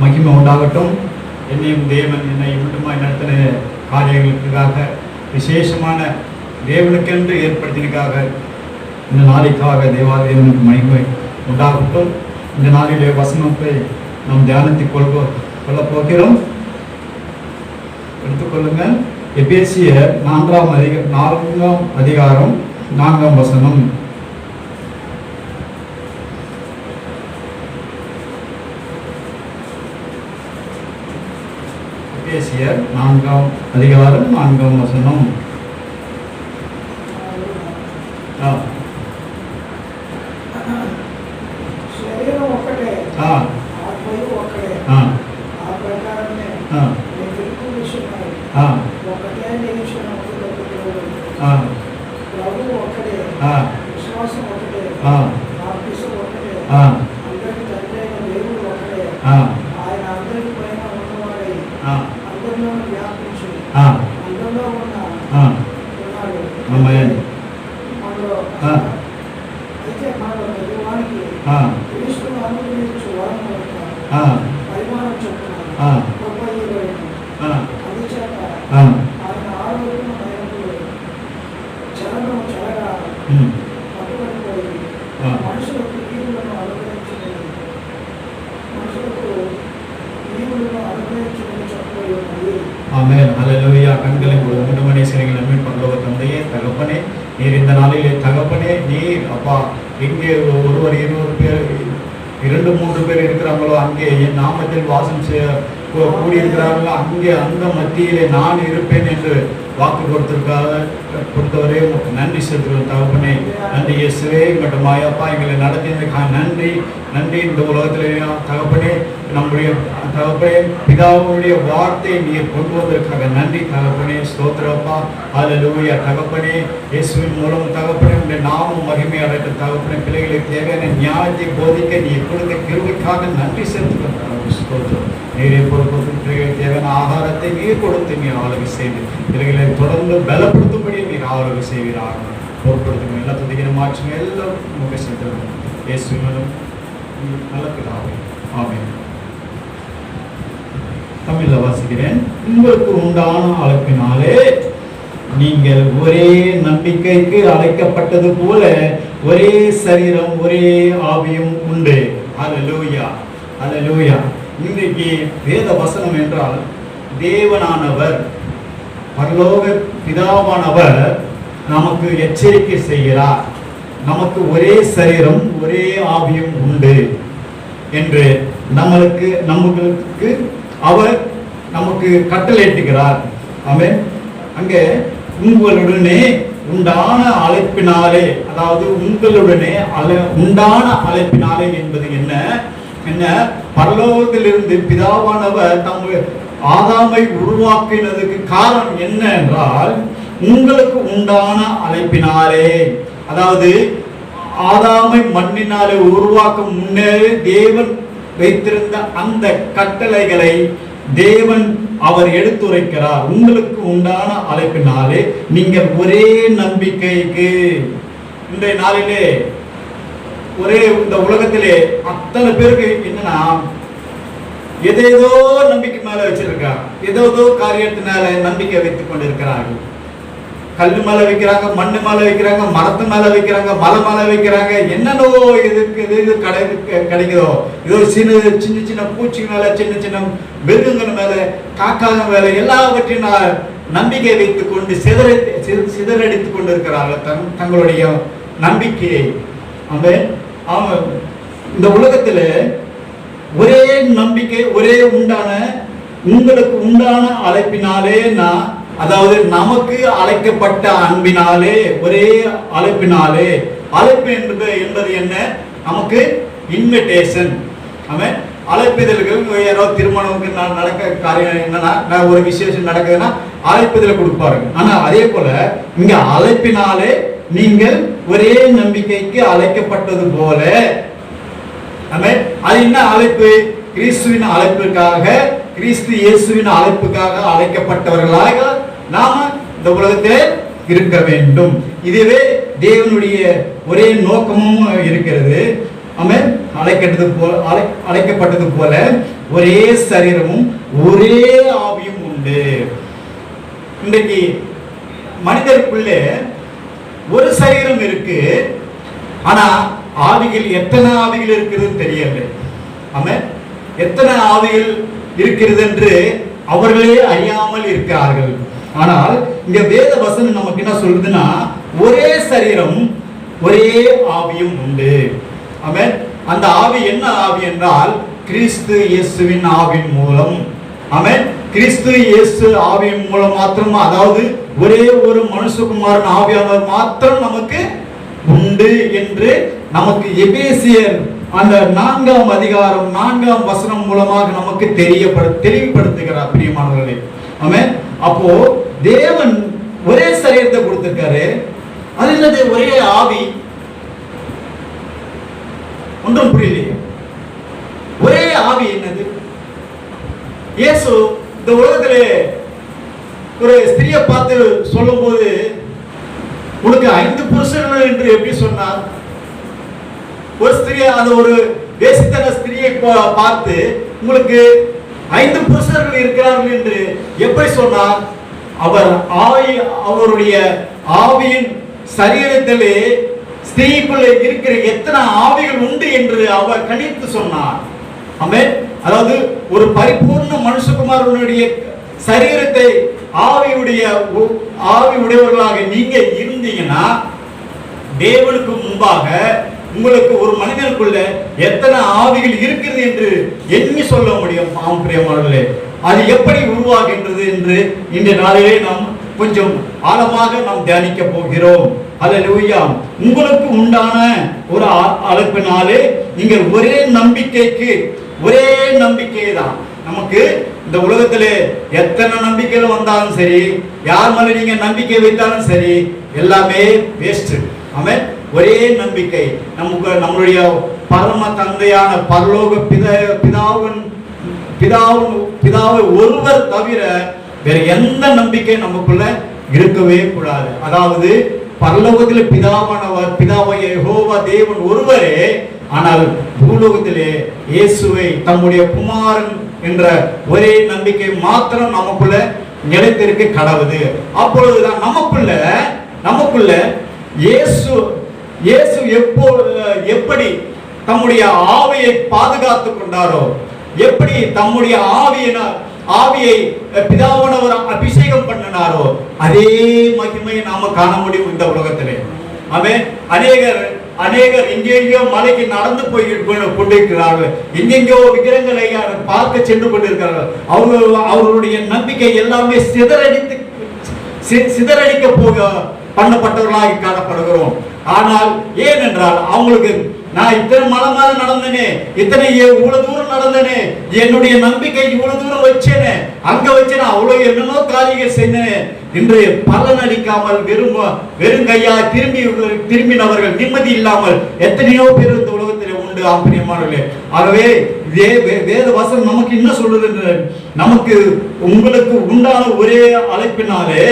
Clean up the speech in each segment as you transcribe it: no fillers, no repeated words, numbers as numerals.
மகிமை உண்டாகட்டும். என்னையும் தேவன் என்னை மட்டுமாய் நடத்தின காரியங்களுக்காக, விசேஷமான தேவனுக்கென்று ஏற்படுத்தினதுக்காக, இந்த நாளைக்காக தேவாலயனுக்கு மகிமை உண்டாகட்டும். இந்த நாளிலே வசனத்தை நாம் தியானத்தை கொள்ளப் போகிறோம். எடுத்துக்கொள்ளுங்கள். எபேசியர் 4ஆம் அதிகாரம் 4ஆம் வசனம். எபேசியர் 4ஆம் அதிகாரம் 4ஆம் வசனம். ஆமென். ஹல்லேலூயா. கண்களை மூடுமணி சிறைகள் நன்மை பரலோக தந்தையே, தகப்பனே, நீர் இந்த நாளிலே தகப்பனே, நீர் அப்பா எங்கே ஒருவர் 20 பேர் 2-3 பேர் இருக்கிறாங்களோ அங்கே என் நாமத்தில் வாசம் செய்ய கூடியிருக்கிறார்களோ அங்கே அந்த மத்தியிலே நான் இருப்பேன் என்று வாக்கு கொடுத்தவரே நன்றி செலுத்துகிறோம் தகப்பனே. நன்றி இயேசுவே. மற்றும் மாயப்பா எங்களை நடத்தினதுக்காக நன்றி. இந்த உலகத்திலே தகப்பனே, நம்முடைய தகப்பனே பிதாவுடைய வார்த்தையை நீர் கொண்டு வந்ததற்காக நன்றி தகப்பனே. ஸ்தோத்திரப்பா. ஹல்லேலூயா. தகப்பனே, இயேசுவின் மூலம் தகப்பனே உடைய நாமம் மகிமை அடைந்த தகப்பனே, பிள்ளைகளுக்கு தேவையான ஞானத்தை போதிக்க நீர் கொடுத்த கிருபைக்காக நன்றி செலுத்துகிறோம். ஸ்தோத்திரம். நீரே பொறுப்பு பிள்ளைகளுக்கு தேவையான ஆகாரத்தை நீர் கொடுத்து நீர் ஆளுகை செய்து பிள்ளைகளை தொடர்ந்து பலப்படுத்தும்படி நீர் ஆளுகை செய்வீராக பொறுப்படுத்துங்க. எல்லா துதிக்கிற மாற்றுங்க எல்லாம் முக செலுத்துகிறோம். இயேசுவின் நல்ல பிதாவே. ஆமென். தமிழ்ல வாசிக்கிறேன். உங்களுக்கு உண்டான அழைப்பினாலே நீங்கள் ஒரே நம்பிக்கைக்கு அழைக்கப்பட்டது போல ஒரே சரீரம் ஒரே ஆவியும் உண்டு. ஹல்லேலூயா. ஹல்லேலூயா. இன்றைக்கு வேத வசனம் என்றால் தேவனானவர், பரலோக பிதாவானவர் நமக்கு எச்சரிக்கை செய்கிறார். நமக்கு ஒரே சரீரம் ஒரே ஆவியும் உண்டு என்று நமக்கு அவர் நமக்கு கட்டளையிட்டுகிறார். ஆமென். அங்கே உங்களுடனே உண்டான அழைப்பினாலே, அதாவது உங்களுடனே உண்டான அழைப்பினாலே என்பது என்ன பரலோகத்திலிருந்து பிதாவானவர் ஆதாமை உருவாக்கினதுக்கு காரணம் என்ன என்றால், உங்களுக்கு உண்டான அழைப்பினாலே, அதாவது ஆதாமை மண்ணினாலே உருவாக்கும் முன்னே தேவன் வைத்திருந்த அந்த கட்டளைகளை தேவன் அவர் எடுத்துரைக்கிறார். உங்களுக்கு உண்டான அழைப்பினாலே நீங்கள் ஒரே நம்பிக்கைக்கு, இன்றைய நாளிலே ஒரே இந்த உலகத்திலே அத்தனை பேருக்கு என்னன்னா ஏதேதோ நம்பிக்கை மேல வச்சிருக்காங்க, ஏதோ காரியத்தினால நம்பிக்கை வைத்துக் கொண்டிருக்கிறார்கள். கல்லு மேல வைக்கிறாங்க, மண்ணு மேல வைக்கிறாங்க, மரத்து மேல வைக்கிறாங்க, மலை மேல வைக்கிறாங்க, என்னென்னோ இதுக்கு கிடைக்குதோ, இதோ சின்ன பூச்சி மேல, சின்ன மிருகங்கள் மேல, காக்காக மேல எல்லாவற்றையும் நம்பிக்கை வைத்துக் கொண்டு சிதறடித்துக் கொண்டிருக்கிறார்கள் தங்களுடைய நம்பிக்கையை. இந்த உலகத்துல ஒரே நம்பிக்கை, ஒரே உங்களுக்கு உண்டான அழைப்பினாலே, அதாவது நமக்கு அழைக்கப்பட்ட அன்பினாலே, ஒரே அழைப்பினாலே, அழைப்பு என்பது என்ன? நமக்கு இன்விடேஷன். அழைப்பிதழ்கள், யாராவது திருமணம் நடக்க காரியம் என்னன்னா, ஒரு விசேஷம் நடக்குதுன்னா அழைப்பிதழ் கொடுப்பாருங்க. ஆனா அதே போல இங்க அழைப்பினாலே நீங்கள் ஒரே நம்பிக்கைக்கு அழைக்கப்பட்டது போல, அது என்ன அழைப்பு? கிறிஸ்துவின் அழைப்புக்காக, கிறிஸ்து இயேசுவின் அழைப்புக்காக அழைக்கப்பட்டவர்களாக நாம இந்த உலகத்திலே இருக்க வேண்டும். இதுவே தேவனுடைய ஒரே நோக்கமும் இருக்கிறது. ஆமென், அழைக்கப்பட்டது போல ஒரே சரீரமும் ஒரே ஆவியும் உண்டு. இன்றைக்கு மனிதருக்குள்ளே ஒரு சரீரம் இருக்கு, ஆனா ஆவிகள் எத்தனை ஆவிகள் இருக்கிறது தெரியல. ஆமென், எத்தனை ஆவிகள் இருக்கிறது என்று அவர்களே அறியாமல் இருக்கிறார்கள். ஆனால் இங்க வேத வசனம் நமக்கு என்ன சொல்றதுன்னா, ஒரே சரீரம் ஒரே ஆவியும் உண்டு. ஆமென், அந்த ஆவி என்ன ஆவி என்றால் கிறிஸ்து இயேசுவின் ஆவியின் மூலம். ஆமென், கிறிஸ்து இயேசு ஆவியின் மூலம் மாத்திரம், அதாவது ஒரே ஒரு மனுஷகுமாரன் ஆவியானவர் மாத்திரம் நமக்கு உண்டு என்று நமக்கு எபேசியர் அந்த 4ஆம் அதிகாரம் 4ஆம் வசனம் மூலமாக நமக்கு தெளிவுபடுத்துகிறார் பிரியமானவர்களே. ஆமென், அப்போ தேவன் ஒரே சரீரத்தை கொடுத்திருக்காரு. அது என்னது? ஒரே ஆவி. ஒன்றும் புரியலையே. ஒரே ஆவி என்னது? இயேசு இந்த உலகத்திலே ஒரு ஸ்திரியை பார்த்து சொல்லும் போது, உனக்கு 5 புருஷர்கள் என்று எப்படி சொன்னார்? ஒரு ஸ்திரியை, அந்த ஒரு வேசித்தன ஸ்திரியை பார்த்து உங்களுக்கு 5 புருஷர்கள் இருக்கிறார்கள் என்று எப்படி சொன்னார்? அவருடைய ஆவியின் சரீரத்திலே ஸ்திரீக்குள்ளே இருக்கிற எத்தனை ஆவிகள் உண்டு என்று அவர் கணித்து சொன்னார். ஆமென், அதாவது ஒரு பரிபூர்ண மனுஷகுமாரனுடைய சரீரத்தை ஆவி உடையவர்களாக நீங்க இருந்தீங்கன்னா, தேவனுக்கு முன்பாக உங்களுக்கு ஒரு மனிதனுக்குள்ள எத்தனை ஆவிகள் இருக்கிறது என்று எண்ணி சொல்ல முடியும். பிரியமானவர்களே, அது எப்படி உருவாகின்றது என்று இன்றைய நாளிலே நாம் கொஞ்சம் ஆழமாக நாம் தியானிக்க போகிறோம். அல்லேலூயா. உங்களுக்கு உண்டான ஒரு அழைப்பினாலே நீங்கள் ஒரே நம்பிக்கை தான். நமக்கு இந்த உலகத்திலே எத்தனை நம்பிக்கைகள் வந்தாலும் சரி, யார் மேல நீங்க நம்பிக்கை வைத்தாலும் சரி, எல்லாமே வேஸ்ட். ஆமென், ஒரே நம்பிக்கை. நம்மளுடைய பரம தந்தையான பரலோக பிதாவை ஒருவர் தவிர வேற எந்த நம்பிக்கை நமக்குள்ள இருக்கவே கூடாது. அதாவது பரலோகத்தில் பிதாவை யெகோவா தேவன் ஒருவரே, ஆனால் பூலோகத்திலே இயேசுவை தம்முடைய குமாரன் என்ற ஒரே நம்பிக்கை மாத்திரம் நமக்குள்ள நிலைத்திருக்க கடவுது. அப்பொழுதுதான் நமக்குள்ள இயேசு எப்படி தம்முடைய ஆவியை பாதுகாத்து கொண்டாரோ, எப்படி தம்முடைய ஆவியை பிதாவானவர் அபிஷேகம் பண்ணினாரோ, அதே மகிமையை நாம காண முடியும் இந்த உலகத்திலே. அவன் அநேகர் எங்கெங்கோ மலைக்கு நடந்து போய் கொண்டிருக்கிறார்கள், எங்கெங்கோ விக்கிரங்களை பார்க்க சென்று கொண்டிருக்கிறார்கள். அவர்களுடைய நம்பிக்கை எல்லாமே சிதறடிக்க பண்ணப்பட்டவர்களாக காணப்படுகிறோம். ஆனால் ஏனென்றால் அவங்களுக்கு, நான் இத்தனை மலை மேல நடந்தேனே, இத்தனை இவ்வளவு தூரம் நடந்தேனே, என்னுடைய நம்பிக்கை இவ்வளவு தூரம் வச்சேனே, அங்க வச்சேனே, அவ்வளவு என்னென்னோ காரியங்கள் செய்தேனே என்று பலன் அளிக்காமல் வெறும் கையா திரும்பினவர்கள், நிம்மதி இல்லாமல் எத்தனையோ பேர் இந்த உலகத்தில் உண்டு. பிரியமானவர்களே, ஆகவே வேத வசனம் நமக்கு என்ன சொல்றது? நமக்கு உங்களுக்கு உண்டான ஒரே அழைப்பினாலே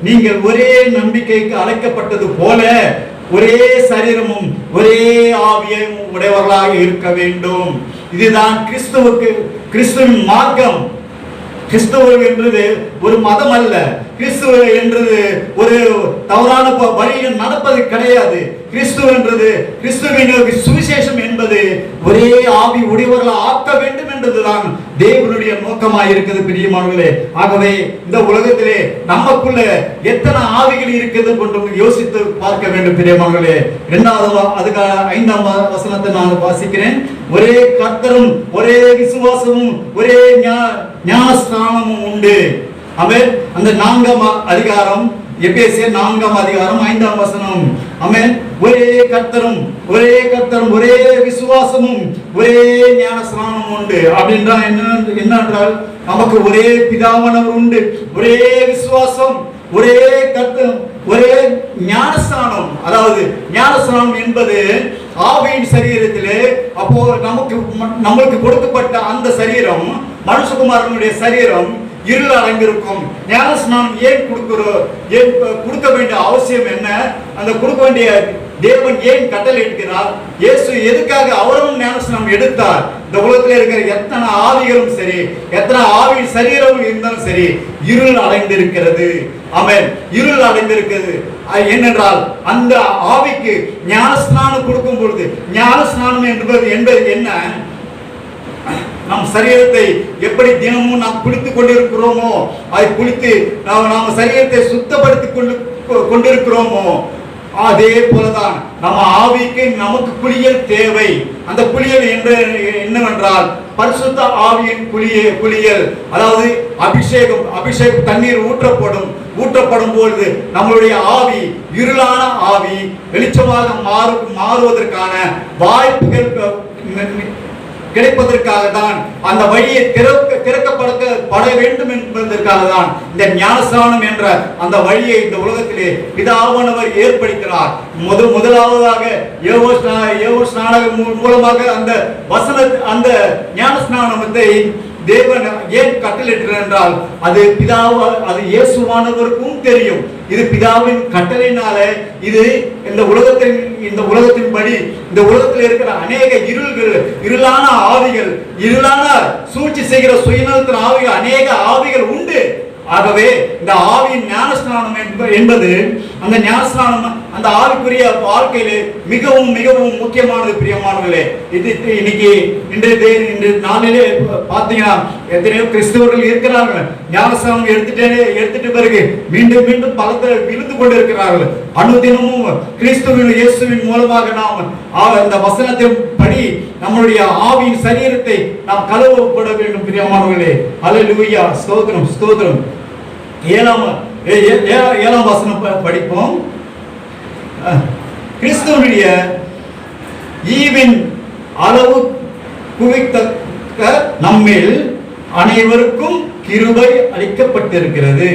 நீங்கள் ஒரே நம்பிக்கைக்கு அழைக்கப்பட்டது போல ஒரே சரீரமும் ஒரே ஆவியும் உடையவர்களாக இருக்க வேண்டும். இதுதான் கிறிஸ்துவின் மார்க்கம். கிறிஸ்துவ என்றது ஒரு மதம் அல்ல. கிறிஸ்துவ என்றது ஒரு தவறான வழியில் நடப்பது கிடையாது. கிறிஸ்துவின் சுவிசேஷம் என்பது ஒரே ஆவி உடையவர்களை ஆக்க வேண்டும் என்பதுதான் தேவனுடைய நோக்கமாக இருக்குது பிரியமானவர்களே. ஆகவே இந்த உலகத்திலே நமக்குள்ள எத்தனை ஆவிகள் இருக்குது என்று யோசித்து பார்க்க வேண்டும் பிரியமானவர்களே. 5ஆம் வசனத்தை நான் வாசிக்கிறேன். ஒரே கர்த்தரும் ஒரே விசுவாசமும் ஒரே ஞானஸ்நானமும் உண்டு. ஆமென். அந்த 4ஆம் அதிகாரம், எபேசியர் 4ஆம் அதிகாரம் 5ஆம் வசனம். ஆமென். ஒரே கர்த்தரும் ஒரே விசுவாசமும் ஒரே ஞானஸ்நானம் உண்டு. அப்படின்றா என்னென்றால் நமக்கு ஒரே பிதாவானவர் உண்டு, ஒரே விசுவாசம், ஒரே கர்த்தர், ஒரே ஞானஸ்நானம். அதாவது ஞானஸ்நானம் என்பது ஆவியின் சரீரத்திலே, அப்போ நம்மளுக்கு கொடுக்கப்பட்ட அந்த சரீரம், மனுஷகுமாரனுடைய சரீரம் இருள் அடைந்திருக்கும். ஞானஸ்நானம் ஏன் கொடுக்க வேண்டிய அவசியம் என்ன? அந்த கொடுக்க வேண்டிய தேவன் ஏன் கட்டளை எடுக்கிறார்? இயேசு எதுக்காக அவரும் ஞானஸ்நானம் எடுத்தார்? இந்த உலகத்தில் இருக்கிற எத்தனை ஆவிகளும் சரி, எத்தனை ஆவி சரீரம் இருந்தாலும் சரி, இருள் அடைந்திருக்கிறது. ஆமென். இருள் அடைந்திருக்கிறது. ஏனென்றால் அந்த ஆவிக்கு ஞானஸ்நானம் கொடுக்கும் பொழுது, ஞானஸ்நானம் என்பது என்ன? நம் சரீரத்தை எப்படி தினமும் நாம் குளித்துக் கொண்டிருக்கிறோமோ, அதை குளித்து நாம் சரீரத்தை சுத்தப்படுத்திக் கொண்டிருக்கிறோமோ, அதே போலதான் நம்ம ஆவிக்கு நமக்கு குளியல் தேவை. அந்த குளியல் என்னவென்றால் பரிசுத்த ஆவியின் குளியல், அதாவது அபிஷேகம் தண்ணீர் ஊற்றப்படும் பொழுது நம்மளுடைய ஆவி, இருளான ஆவி வெளிச்சமாக மாறுவதற்கான வாய்ப்புகள் கிடைப்பதற்காக தான், அந்த வழியை திறக்கப்பட வேண்டும் என்பதற்காக தான் இந்த ஞானஸ்நானம் என்ற அந்த வழியை இந்த உலகத்திலே பிதாவானவர் ஏற்படுத்தினார். முதலாவதாக யோவான் மூலமாக அந்த அந்த ஞானஸ்நானத்தை தேவன் ஏன் கட்டளையிட்டார் என்றால், அது இயேசுவானவருக்கும் தெரியும். இது பிதாவின் கட்டளையினால, இது இந்த உலகத்தின்படி இந்த உலகத்தில் இருக்கிற அநேக இருளான ஆவிகள், இருளான சூழ்ச்சி செய்கிற சுயநலத்தின் ஆவிகள், அநேக ஆவிகள் உண்டு. ஆகவே இந்த ஆவியின் ஞானஸ்நானம் என்பது, அந்த ஞானஸ்நானம் அந்த ஆவிக்குரிய வாழ்க்கையிலே மிகவும் மிகவும் முக்கியமானது. பிரியமானவர்களே, இது இன்னைக்கு இன்றைய நாளிலே பார்த்தீங்கன்னா எத்தனையோ கிறிஸ்தவர்கள் இருக்கிறார்கள். ஞானஸ்நானம் எடுத்துட்டு பிறகு மீண்டும் மீண்டும் பலத்தில் விழுந்து கொண்டிருக்கிறார்கள். அனுதினமும் கிறிஸ்துவின் இயேசுவின் மூலமாக நாம் அந்த வசனத்தின் படி நம்மளுடைய ஆவியின் சரீரத்தை நாம் கழுவப்பட வேண்டும். பிரியமானவர்களே, அல்லேலூயா, ஸ்தோத்திரம் ஸ்தோத்திரம். 7ஆம் வசனம் படிப்போம். கிறிஸ்துவனுடைய ஈவின் அளவு குவித்தக்க நம்மில் அனைவருக்கும் கிருபை அளிக்கப்பட்டிருக்கிறது.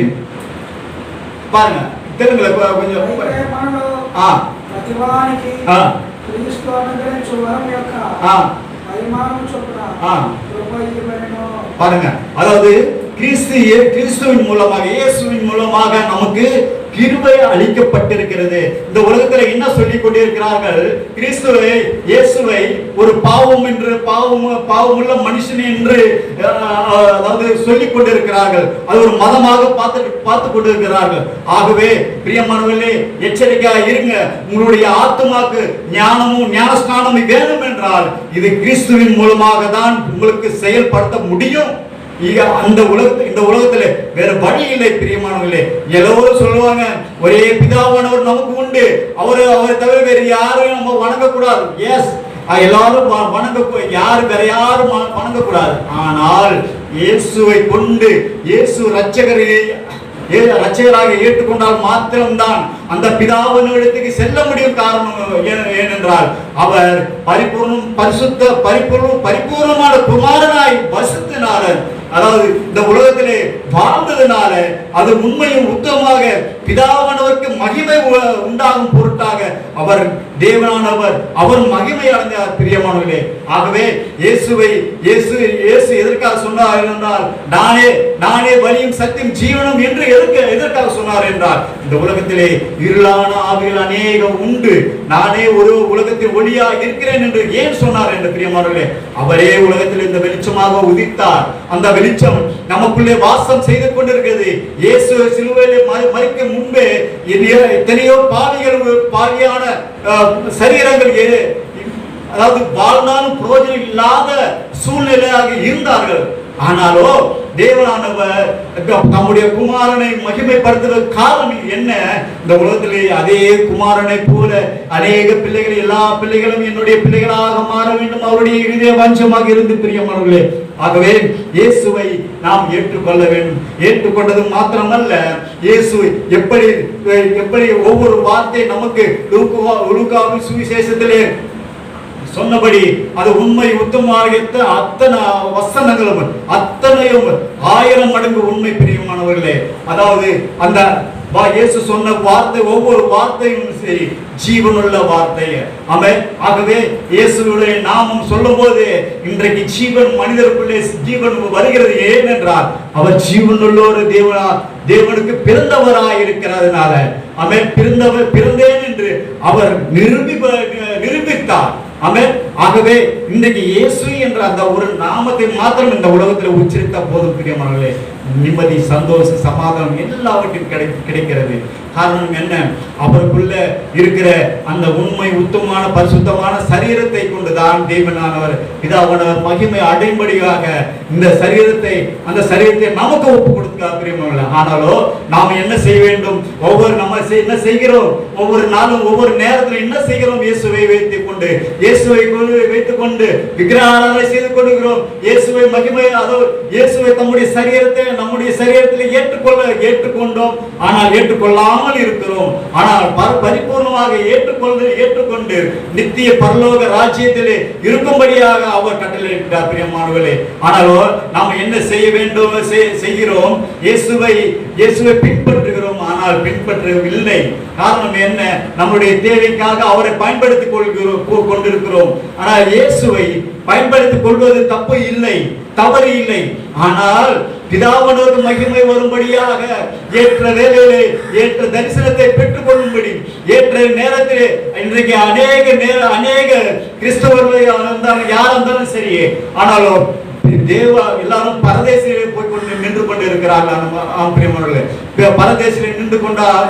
பாருங்க, தெலுங்குல கொஞ்சம் பாருங்க. அதாவது கிறிஸ்துவின் மூலமாக, இயேசுவின் மூலமாக நமக்கு கிருபை அளிக்கப்பட்டிருக்கிறது. இந்த உலகத்தில் என்ன சொல்லிக் கொண்டிருக்கிறார்கள்? இயேசுவை ஒரு பாவமுள்ள மனுஷன் என்று அதாவது சொல்லிக் கொண்டிருக்கிறார்கள். அது ஒரு மதமாக பார்த்து கொண்டிருக்கிறார்கள். ஆகவே பிரியமானவர்களே, எச்சரிக்கையாக இருங்க. உங்களுடைய ஆத்துமாக்கு ஞானஸ்நானம் வேணும் என்றால் இது கிறிஸ்துவின் மூலமாக தான் உங்களுக்கு செயல்படுத்த முடியும். இந்த உலகத்துல வேற வழி இல்லை. பிரியமானவர்களே, எல்லோரும் சொல்லுவாங்க, ஒரே பிதாவானவர் நமக்கு உண்டு, அவரை தவிர வேறு யாரையும் நம்ம வணங்கக்கூடாது. எஸ், எல்லாரும் வேற யாரும் வணங்கக்கூடாது. ஆனால் இயேசுவை கொண்டு, இயேசு ரட்சகராக ஏற்றுக்கொண்டால் மாத்திரம்தான் அந்த பிதாவினிடத்துக்கு செல்ல முடியும். காரணம் ஏனென்றால் அவர் பரிபூர்ணமான குமாரனாய் வசித்தனால, அதாவது இந்த உலகத்திலே வாழ்ந்ததுனால, அது உண்மையும் உத்தமமாக பிதாவானவருக்கு மகிமை உண்டாகும் பொருட்டாக அவர் தேவனானவர் அவர் மகிமை அடைந்தார். பிரியமானவர்களே, ஆகவே இயேசு எதற்காக சொன்னார் என்றால், நானே வழியும் சத்தியம் ஜீவனும் என்று எதற்காக சொன்னார் என்றால், இந்த உலகத்திலே இருளான ஆவிகள் அநேகம் உண்டு, நானே ஒரு உலகத்தின் ஒளியா இருக்கிறேன் என்று ஏன் சொன்னார் என்று பிரியமானவர்களே, அவரே உலகத்தில் இந்த வெளிச்சமாக உதித்தார். அந்த வெளிச்சம் நமக்குள்ளே வாசம் செய்து கொண்டிருக்கிறது. இயேசு சிலுவையிலே மரிக்கும் முன்பே எத்தனையோ பாவியான சரீரங்கள், அதாவது வாழ்நாளும் பிரயோஜனம் இல்லாத சூழ்நிலையாக இருந்தார்கள். ஆனாலோ தேவனானவர் நம்முடைய குமாரனை மகிமைப்படுத்துவதற்கு காரணம் என்ன? இந்த உலகத்திலே அதே குமாரனை போல அநேக பிள்ளைகள், எல்லா பிள்ளைகளும் என்னுடைய பிள்ளைகளாக மாற வேண்டும், அவருடைய இதய வாஞ்சமாக இருந்து. பிரியமானவர்களே, ஆகவே இயேசுவை நாம் ஏற்றுக்கொள்ள வேண்டும். ஏற்றுக்கொண்டது மாத்திரமல்ல, இயேசு எப்படி ஒவ்வொரு வார்த்தை நமக்கு லூக்காவின் சுவிசேஷத்திலே சொன்னபடி அது உண்மை உத்தமமாக அத்தனை வசனங்களும் அத்தனையும் 1000 மடங்கு உண்மை. பிரியமானவர்களே, அதாவது அந்த இயேசு சொன்ன வார்த்தை, ஒவ்வொரு வார்த்தையும் சரி ஜீவனுள்ள வார்த்தை. ஆகவே இயேசுடைய நாமம் சொல்லும் போது இன்றைக்கு ஜீவன் மனிதருக்குள்ளே ஜீவன் வருகிறது. ஏனென்றால் அவர் ஜீவனுள்ள ஒரு தேவனுக்கு பிறந்தவராய் இருக்கிறதுனால ஆமென், பிறந்தேன் என்று அவர் நிரூபித்தார். ஆமென். ஆகவே இன்றைக்கு இயேசு என்ற அந்த ஒரு நாமத்தை மாத்திரம் இந்த உலகத்தில் உச்சரித்த போதும் பிரியமானவர்களே, நிம்மதி, சந்தோஷம், சமாதானம் எல்லாவற்றையும் கிடைக்கிறது. காரணம் என்ன? அவருக்குள்ள இருக்கிற அந்த உண்மை, உத்தமமான, பரிசுத்தமான சரீரத்தை கொண்டுதான் தேவனானவர் பிதாவானவர் மகிமை அடைம்படியாக இந்த சரீரத்தை, அந்த சரீரத்தை நமக்கு ஒப்பு கொடுக்கிறார் பிரியமானவர்களே. ஆனாலும் நாம் என்ன செய்ய வேண்டும்? என்ன செய்கிறோம்? ஒவ்வொரு நாளும் ஒவ்வொரு நேரத்தில் என்ன செய்கிறோம்? இயேசுவை வைத்துக் கொண்டு வைத்துக் கொண்டு விக்கிரகாராதனை செய்து கொள்கிறோம். இயேசுவை மகிமை, இயேசுவை நம்முடைய சரீரத்தில் ஏற்றுக்கொண்டோம். ஆனால் ஏற்றுக்கொள்ளாமல் இருக்கிறோம். ஆனால் பரிபூர்ணமாக ஏற்றுக்கொண்டு நித்திய பரலோக ராஜ்யத்திலே இருக்கும்படியாக அவர் கட்டளையிட்டார் பிரியமானவர்களே. ஆனாலும் நாம் என்ன செய்ய வேண்டும்? செய்கிறோம், இயேசுவை பின்பற்றுகிறோம். ஆனால் பின்பற்றவில்லை. காரணம் என்ன? நம்முடைய தேவைக்காக அவரை பயன்படுத்திக் கொண்டிருக்கிறோம். ஆனால் இயேசுவை பயன்படுத்திக் கொள்வது தப்பு இல்லை, தவறு இல்லை. ஆனால் பிதாவானவர் மகிமை வரும்படியாக ஏற்ற வேளையிலே ஏற்ற தரிசனத்தை பெற்றுக் கொள்ளும்படி ஏற்ற நேரத்திலே இன்றைக்கு அநேக கிறிஸ்தவர்கள் யார் இருந்தாலும் சரி, ஆனாலும் எல்லாரும் பரதேசிலே போய் கொண்டு நின்று கொண்டு இருக்கிறார்கள். பரதேசிலே நின்று கொண்டால்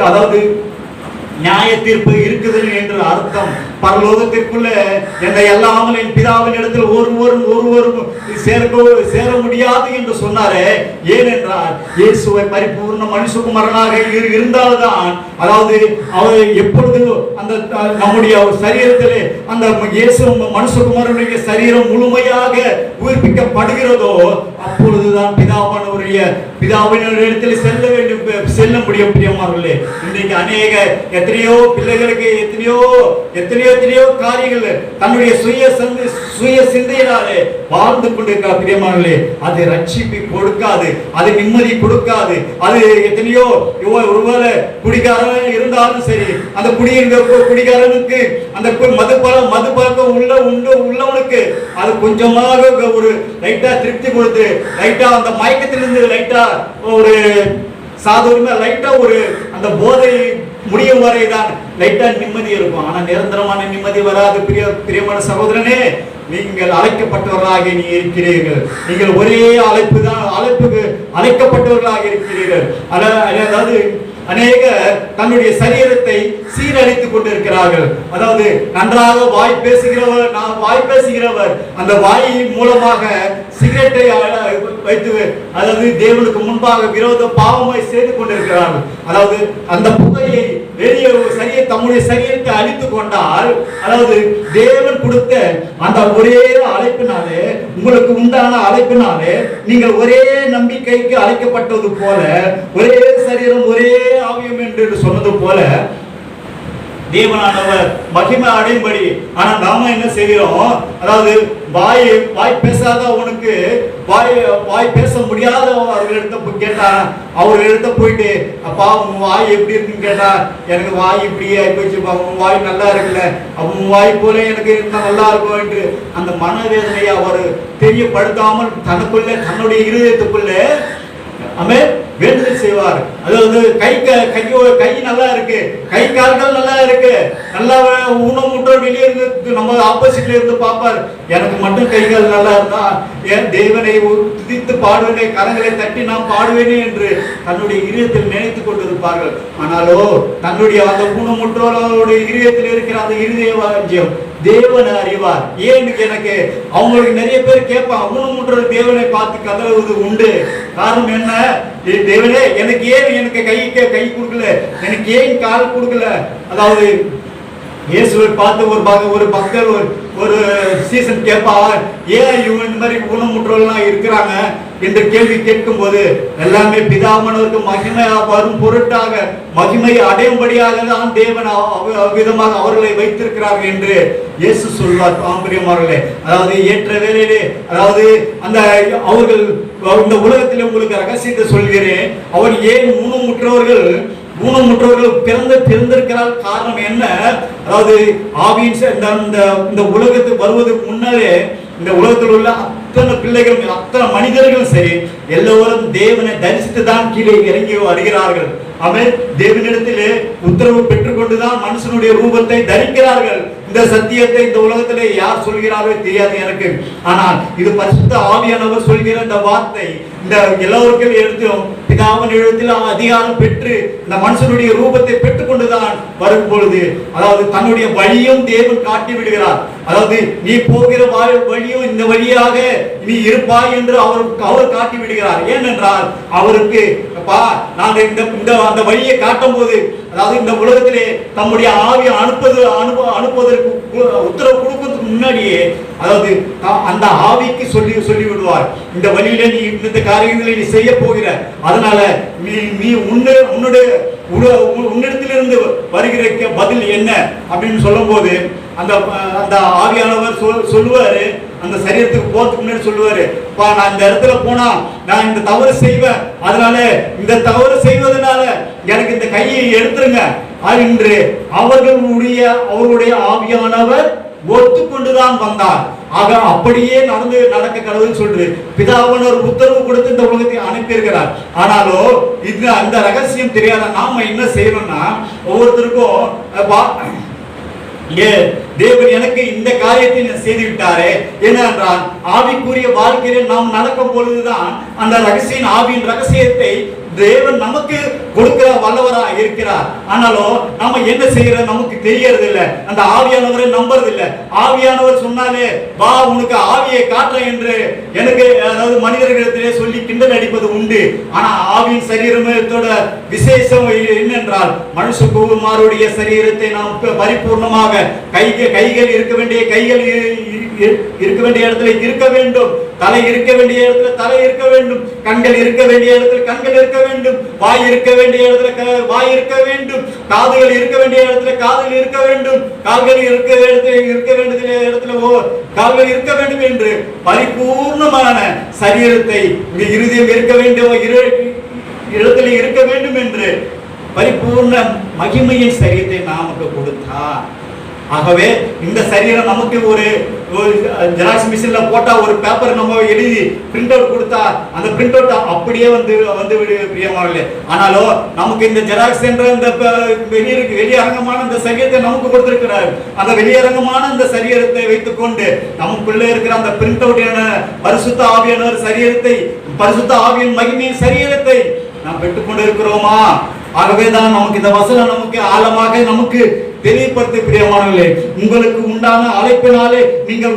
அதாவது நியாய தீர்ப்பு இருக்குது என்று அர்த்தம். பரலோகத்திற்குள்ள என்னை எல்லாமல் என் பிதாவின் இடத்தில் ஒருவரும் சேர முடியாது என்று சொன்னாரே. ஏனென்றால் இயேசுவை பரிபூர்ண மனுஷகுமாரனாக இருந்தால்தான், அதாவது அவர் எப்பொழுது அந்த நம்முடைய சரீரத்திலே அந்த இயேசு மனுஷகுமாரனுடைய சரீரம் முழுமையாக உயிர்ப்பிக்கப்படுகிறதோ அப்பொழுதுதான் பிதாவின் இடத்தில் செல்ல முடியும் பிரியமானவர்களே. இன்றைக்கு எத்தனையோ பிள்ளைகளுக்கு எத்தனையோ காரியங்கள் தன்னுடைய சுய சிந்தையினாலே வாழ்ந்து கொண்டிருக்கிறார் பிரியமானவர்களே. அது ரட்சிப்பு கொடுக்காது, அது நிம்மதி கொடுக்காது. அது எத்தனையோ ஒருவேளை குடிகாரன் இருந்தாலும் சரி, அந்த குடிகாரனுக்கு அந்த மதுப்பழக்கம் உள்ளவனுக்கு அது கொஞ்சமாக ஒரு லைட்டா திருப்தி கொடுத்து, லைட்டா அந்த மயக்கத்திலிருந்து லைட்டா ஒரு சாதாரண லைட்டா ஒரு அந்த போதை முடியும் வரைதான் லைட்டா நிம்மதி இருக்கும். ஆனா நிரந்தரமான நிம்மதி வராது. பிரியமான சகோதரனே, நீங்கள் அழைக்கப்பட்டவர்களாக நீ இருக்கிறீர்கள். நீங்கள் ஒரே அழைப்புக்கு அழைக்கப்பட்டவர்களாக இருக்கிறீர்கள். அதாவது அநேக தன்னுடைய சரீரத்தை சீரழித்துக் கொண்டிருக்கிறார்கள். அதாவது நன்றாக வாய் பேசுகிறவர் அந்த வாய் மூலமாக சிகரெட்டை வைத்து, அதாவது தேவனுக்கு முன்பாக விரோத பாவமை செய்து கொண்டிருக்கிறார்கள். அதாவது அந்த புகையை வெளியே தம்முடைய சரீரத்தை அழித்துக் கொண்டால், அதாவது தேவன் கொடுத்த அந்த ஒரே அழைப்பினாலே, உங்களுக்கு உண்டான அழைப்பினாலே நீங்கள் ஒரே நம்பிக்கைக்கு அழைக்கப்பட்டது போல, ஒரே சரீரம் ஒரே ஆவியம் என்று சொன்னது போல தேவனானவர் மகிமை அடையும்படி. ஆனா நாம என்ன செய்கிறோம்? அதாவது வாய் பேசாத அவனுக்கு வாய் பேச முடியாத அவர்களிடத்த கேட்டா, அவர்களிடத்த போயிட்டு அப்பா உன் வாய் எப்படி இருக்குன்னு கேட்டா, எனக்கு வாய் இப்படியே போச்சு, உன் வாய் நல்லா இருக்குல்ல, உன் வாய் போல எனக்கு நல்லா இருக்கும் என்று அந்த மனவேதனையை அவர் தெரியப்படுத்தாமல் தன்னுடைய இருதயத்துக்குள்ள வேண்டுதல் செய்வார். அதாவது கை நல்லா இருக்கு, கை கால்கள் நல்லா இருக்கு, நல்லா ஊனமுற்றோர் வெளியே இருந்து நம்ம ஆப்போசிட்ல இருந்து பார்ப்பார். எனக்கு மட்டும் கைகள் நல்லா இருந்தா என் தேவனை துதித்து பாடுவேனே, கரங்களை தட்டி நான் பாடுவேனே என்று தன்னுடைய இதயத்தில் நினைத்துக் கொண்டிருப்பார்கள். ஆனாலோ தன்னுடைய அந்த ஊனமுற்றோருடைய இதயத்தில் இருக்கிற அந்த இருதய வாஞ்சியம் தேவனை அறிவார். ஏன்னு எனக்கு அவங்களுக்கு நிறைய பேர் கேட்பாங்க, ஊனமுற்ற தேவனை பார்த்து கதவுவது உண்டு. காரணம் என்ன? தேவனே எனக்கு ஏன் எனக்கு கை கொடுக்கல, எனக்கு ஏன் கால் கொடுக்கல? அதாவது இயேசுவை பார்த்து ஒரு பக்தர் ஒரு சீசன் கேட்பா, ஏன் இவங்க இந்த மாதிரி ஊனமுற்றோர்லாம் இருக்கிறாங்க என்று கேள்வி கேட்கும் போது, எல்லாமே பிதாவானவருக்கு மகிமை வரும் பொருட்டாக மகிமை அடையும்படியாக தான் தேவன் அவ்விதமாக அவர்களை வைத்திருக்கிறார்கள் என்று இயேசு சொல்வார். பாம்பரியமானவர்களே, அதாவது ஏற்ற வேளையிலே, அதாவது அந்த அவர்கள் இந்த உலகத்தில் உங்களுக்கு ரகசியத்தை சொல்கிறேன், அவர் ஏன் ஊனமுற்றவர்கள் பிறந்திருக்கிறார். காரணம் என்ன? அதாவது ஆவியின் இந்த உலகத்துக்கு வருவதற்கு முன்னரே இந்த உலகத்தில் உள்ள அத்தனை பிள்ளைகளும் அத்தனை மனிதர்களும் சரி, எல்லோரும் தேவனை தரிசித்து தான் கீழே இறங்கி வருகிறார்கள். அவன் தேவனிடத்திலே உத்தரவு பெற்றுக்கொண்டுதான் மனுஷனுடைய ரூபத்தை தரிக்கிறார்கள். இந்த சத்தியத்தை இந்த உலகத்திலே யார் சொல்கிறார்கள் தெரியாது எனக்கு. ஆனால் இது பரிசுத்த ஆவியானவர் சொல்கிற இந்த வார்த்தை இந்த எல்லோருக்கும் எடுத்தும் பிதாவின் இடத்தில் அதிகாரம் பெற்று இந்த மனுஷனுடைய ரூபத்தை பெற்றுக்கொண்டுதான் வரும் பொழுது, அதாவது தன்னுடைய வழியும் தேவன் காட்டி விடுகிறார். அதாவது நீ போகிற வழியும் இந்த வழியாக நீ இருப்பாய் என்று அவர் காட்டி விடுகிறார். ஏனென்றால் அவருக்கு நாங்கள் இந்த அந்த வழியை காட்டும் போது, அதாவது இந்த உலகத்திலே தம்முடைய ஆவியை அனுப்புவதற்கு உத்தரவு கொடுக்கிறதுக்கு முன்னாடியே, அதாவது அந்த ஆவிக்கு சொல்லி விடுவார், இந்த வழியில நீ இந்த காரியங்களை நீ செய்ய போகிற, அதனால நீ உன்னிடத்திலிருந்து வருகிற பதில் என்ன அப்படின்னு சொல்லும் போது அந்த ஆவியானவர் சொல்லுவாரு, அந்த சரீரத்துக்கு போறதுக்கு முன்னாடி சொல்லுவாரு, நான் இந்த இடத்துல போனா நான் இந்த தவறு செய்வேன், அதனால இந்த தவறு செய்வதனால எனக்கு இந்த கையை எடுத்துருங்க என்று அவர்களுடைய ஆவியானவர் ஒத்துக்கொண்டுதான் வந்தார். ஆக அப்படியே நடக்க கடவுள் சொல்றது. பிதாவினர் உத்தரவு கொடுத்து இந்த உலகத்தை அனுப்பியிருக்கிறார். ஆனாலோ இது அந்த ரகசியம் தெரியாத நாம என்ன செய்யணும்னா, ஒவ்வொருத்தருக்கும் தேவன் எனக்கு இந்த காரியத்தை செய்து விட்டாரே, ஏனென்றால் ஆவிக்குரிய வாழ்க்கையில நாம் நடக்கும் பொழுதுதான் அந்த ஆவியின் ரகசியத்தை தேவன் நமக்கு கொடுக்கிற வல்லவரா இருக்கிறார். ஆனாலும் நாம என்ன செய்யறது நமக்கு தெரியறது இல்லை. அந்த ஆவியானவரை நம்புறது இல்லை. ஆவியானவர் சொன்னாலே வா உனக்கு ஆவியை காட்டுறேன் என்று எனக்கு, அதாவது மனிதர்களிடத்திலே சொல்லி கிண்டல் அடிப்பது உண்டு. ஆனா ஆவியின் சரீரத்தோட விசேஷம் என்னென்றால், மனுஷகுமாருடைய சரீரத்தை நாம் பரிபூர்ணமாக கைகள் இருக்க வேண்டிய கைகள் இருக்க வேண்டிய இடத்துல இருக்க வேண்டும், தலை இருக்க வேண்டிய இடத்துல தலை இருக்க வேண்டும், கண்கள் இருக்க வேண்டிய இடத்துல கண்கள் இருக்க வேண்டும், வாய் இருக்க வேண்டிய இடத்துல வாய் இருக்க வேண்டும், காதுகள் இருக்க வேண்டிய இடத்துல காதுகள் இருக்க வேண்டும், கால்கள் இருக்க வேண்டிய இடத்துல கால்கள் இருக்க வேண்டும் என்று பரிபூர்ணமான சரீரத்தை இருதயம் இருக்க வேண்டிய இடத்துல இருக்க வேண்டும் என்று பரிபூர்ண மகிமையின் சரீரத்தை நமக்கு கொடுத்தார். ஆகவே இந்த சரீரம் நமக்கு ஒரு ஜெராக்ஸ் மிஷின்ல போட்டா ஒரு பேப்பர் நம்ம எழுதி பிரிண்ட் அவுட் கொடுத்தா அந்த பிரிண்ட் அவுட் அப்படியே வந்து பிரியமானே. ஆனாலும் நமக்கு இந்த ஜெராக்ஸ் என்ற இந்த வெளியரங்கமான இந்த சரீரத்தை நமக்கு கொடுத்திருக்கிறார். அந்த வெளியரங்கமான இந்த சரீரத்தை வைத்துக் கொண்டு நமக்குள்ள இருக்கிற அந்த பிரிண்ட் அவுட் என பரிசுத்த ஆவியான சரீரத்தை, பரிசுத்த ஆவியின் மகிமையின் சரீரத்தை நாம் பெற்றுக்கொண்டு இருக்கிறோமா? ஆகவேதான் நமக்கு இந்த வசனம் நமக்கு ஆழமாக நமக்கு தெளிவுபடுத்தி, பிரியமானவர்களே, உங்களுக்கு உண்டான அழைப்பினாலே நீங்கள்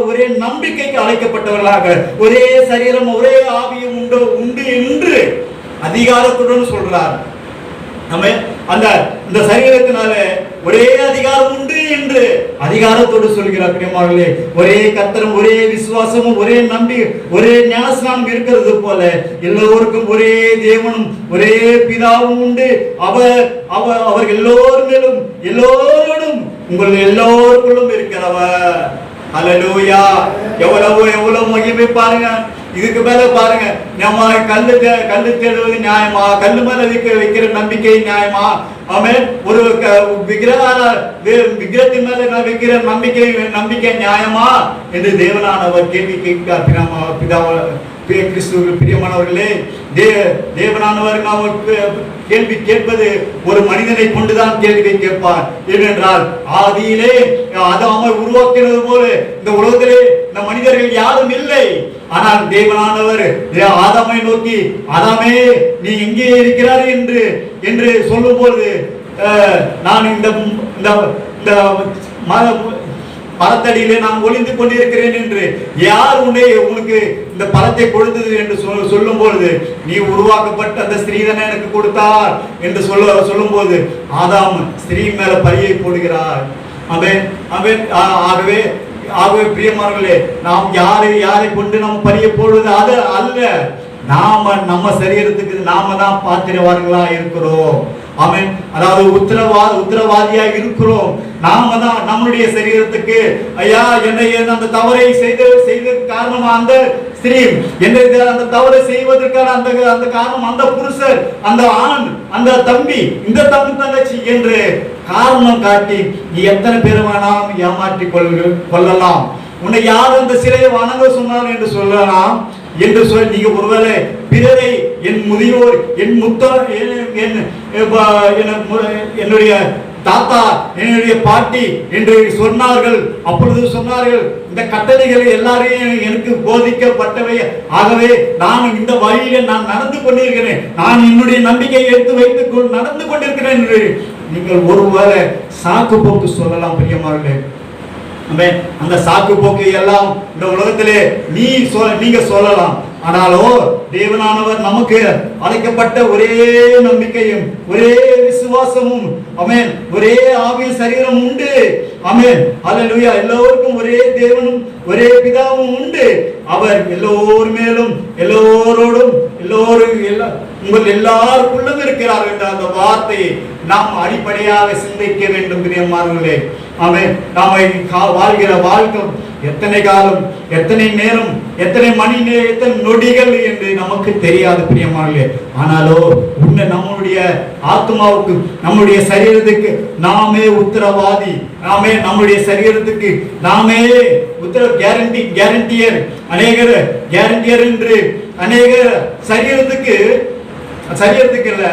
ஒரே நம்பிக்கைக்கு அழைக்கப்பட்டவர்களாக, ஒரே சரீரம் ஒரே ஆவியும் உண்டு என்று அதிகாரத்துடன் சொல்றார். நம்ம அந்த சரீரத்தினால ஒரே அதிகாரம் உண்டு என்று அதிகாரத்தோடு சொல்கிறார். பிரியமானவர்களே, ஒரே கர்த்தரும் ஒரே விசுவாசமும் ஒரே நம்பிக்கை ஒரே ஞானஸ்நானம் இருக்கிறது போல எல்லோருக்கும் ஒரே தேவனும் ஒரே பிதாவும் உண்டு. அவர் எல்லோரும் மேலும் எல்லோரோடும் உங்கள் எல்லோருக்குள்ளும் இருக்கிறவர். ஹல்லேலூயா! எவ்வளவு மகிமை பாருங்க. இதுக்கு மேல பாருங்க, நம்ம கல்லு தேடுவது நியாயமா? கல்லு மேல வைக்கிற நம்பிக்கை நியாயமா? ஆமென். ஒரு விக்கிரத்தின் மேல வைக்கிற நம்பிக்கை நியாயமா என்று தேவனானவர் கேள்வி கேட்கிறார். கிறிஸ்துவுக்கு பிரியமானவர்களே, தேவனானவர் நாம் கேள்வி கேட்பது ஒரு மனிதனை கொண்டுதான் கேள்வி கேட்பார். ஏனென்றால் ஆதியிலே ஆதாமை உருவாக்கினது போல இந்த உலகத்திலே இந்த மனிதர்கள் யாரும் இல்லை. ஆனால் தேவனானவர் ஆதாமை நோக்கி, ஆதாமே நீ எங்கே இருக்கிறார் என்று சொல்லும் பொழுது, நான் இந்த மரத்தடியிலே நான் ஒளிந்து கொண்டிருக்கிறேன் என்று யார் உனக்கு இந்த பழத்தை கொடுத்தது என்று சொல்லும் பொழுது, நீ உருவாக்கப்பட்ட அந்த ஸ்திரீதனை எனக்கு கொடுத்தார் என்று சொல்லும் போது ஆதாம் ஸ்திரீ மேல பழியை போடுகிறார். ஆகவே பிரியமானவர்களே, நாம் யாரை கொண்டு நாம் பழியை போடுவது அது அல்ல. நம்ம சரீரத்துக்கு நாம தான் பாத்திரவான்களா இருக்கிறோம். ஆமென். அதாவது உத்தரவாதியா இருக்கிறோம். நாம தான் நம்முடைய சரீரத்துக்கு, ஐயா என்னை அந்த தவறை செய்த காரணம் அந்த ஸ்திரீ, என்னை அந்த தவறை செய்வதற்கான அந்த காரணம் அந்த புருஷர், அந்த ஆண், அந்த தம்பி, இந்த தங்கச்சி என்று காரணம் காட்டி நீ எத்தனை பேர் வேணாலும் ஏமாற்றி கொள்ளலாம். உன்னை யார் அந்த சிலையை வணங்க சொன்னார் என்று சொல்லலாம் என்று சொல்லி நீங்க ஒருவேளை பிறரை என் முதியோர் என் என்னுடைய தாத்தா என்னுடைய பாட்டி என்று சொன்னார்கள். அப்பொழுது சொன்னார்கள், இந்த கட்டளைகள் எல்லாரையும் எனக்கு போதிக்கப்பட்டவை, ஆகவே நான் இந்த வழியில நான் நடந்து கொண்டிருக்கிறேன், நான் என்னுடைய நம்பிக்கையை எடுத்து வைத்துக் நடந்து கொண்டிருக்கிறேன் என்று நீங்கள் ஒருவேளை சாக்கு போக்கு சொல்லலாம். பிரியமானவர்களே, அந்த சாக்கு போக்கு எல்லாம் இந்த உலகத்திலே நீங்க சொல்லலாம். ஆனாலோ தேவனானவர் நமக்கு அழைக்கப்பட்ட ஒரே நம்பிக்கையும் ஒரே விசுவாசமும், ஆமென், ஒரே ஆவியும் சரீரம் உண்டு. ஆமென், அல்லேலூயா. எல்லோருக்கும் ஒரே தேவனும் ஒரே பிதாவும் உண்டு. அவர் எல்லோர் மேலும் எல்லோரோடும் உங்கள் எல்லாருக்குள்ளும் இருக்கிறார் என்ற அந்த வார்த்தையை நாம் அடிப்படையாக சிந்திக்க வேண்டும். பிரியமானவர்களே, ஆமென். நாம் வாழ்கிற வாழ்க்கை எத்தனை காலம், எத்தனை நேரம், எத்தனை மணி நேரம், எத்தனை நொடிகள் என்று நமக்கு தெரியாது. பிரியமானவர்களே, ஆனாலோ நம்முடைய ஆத்மாவுக்கு, நம்முடைய சரீரத்துக்கு நாமே உத்தரவாதி. நாமே நம்முடைய சரீரத்துக்கு நாமே கேரண்டியர். அநேகர் கேரண்டியர் என்று அநேகர் சரீரத்துக்கு இல்ல,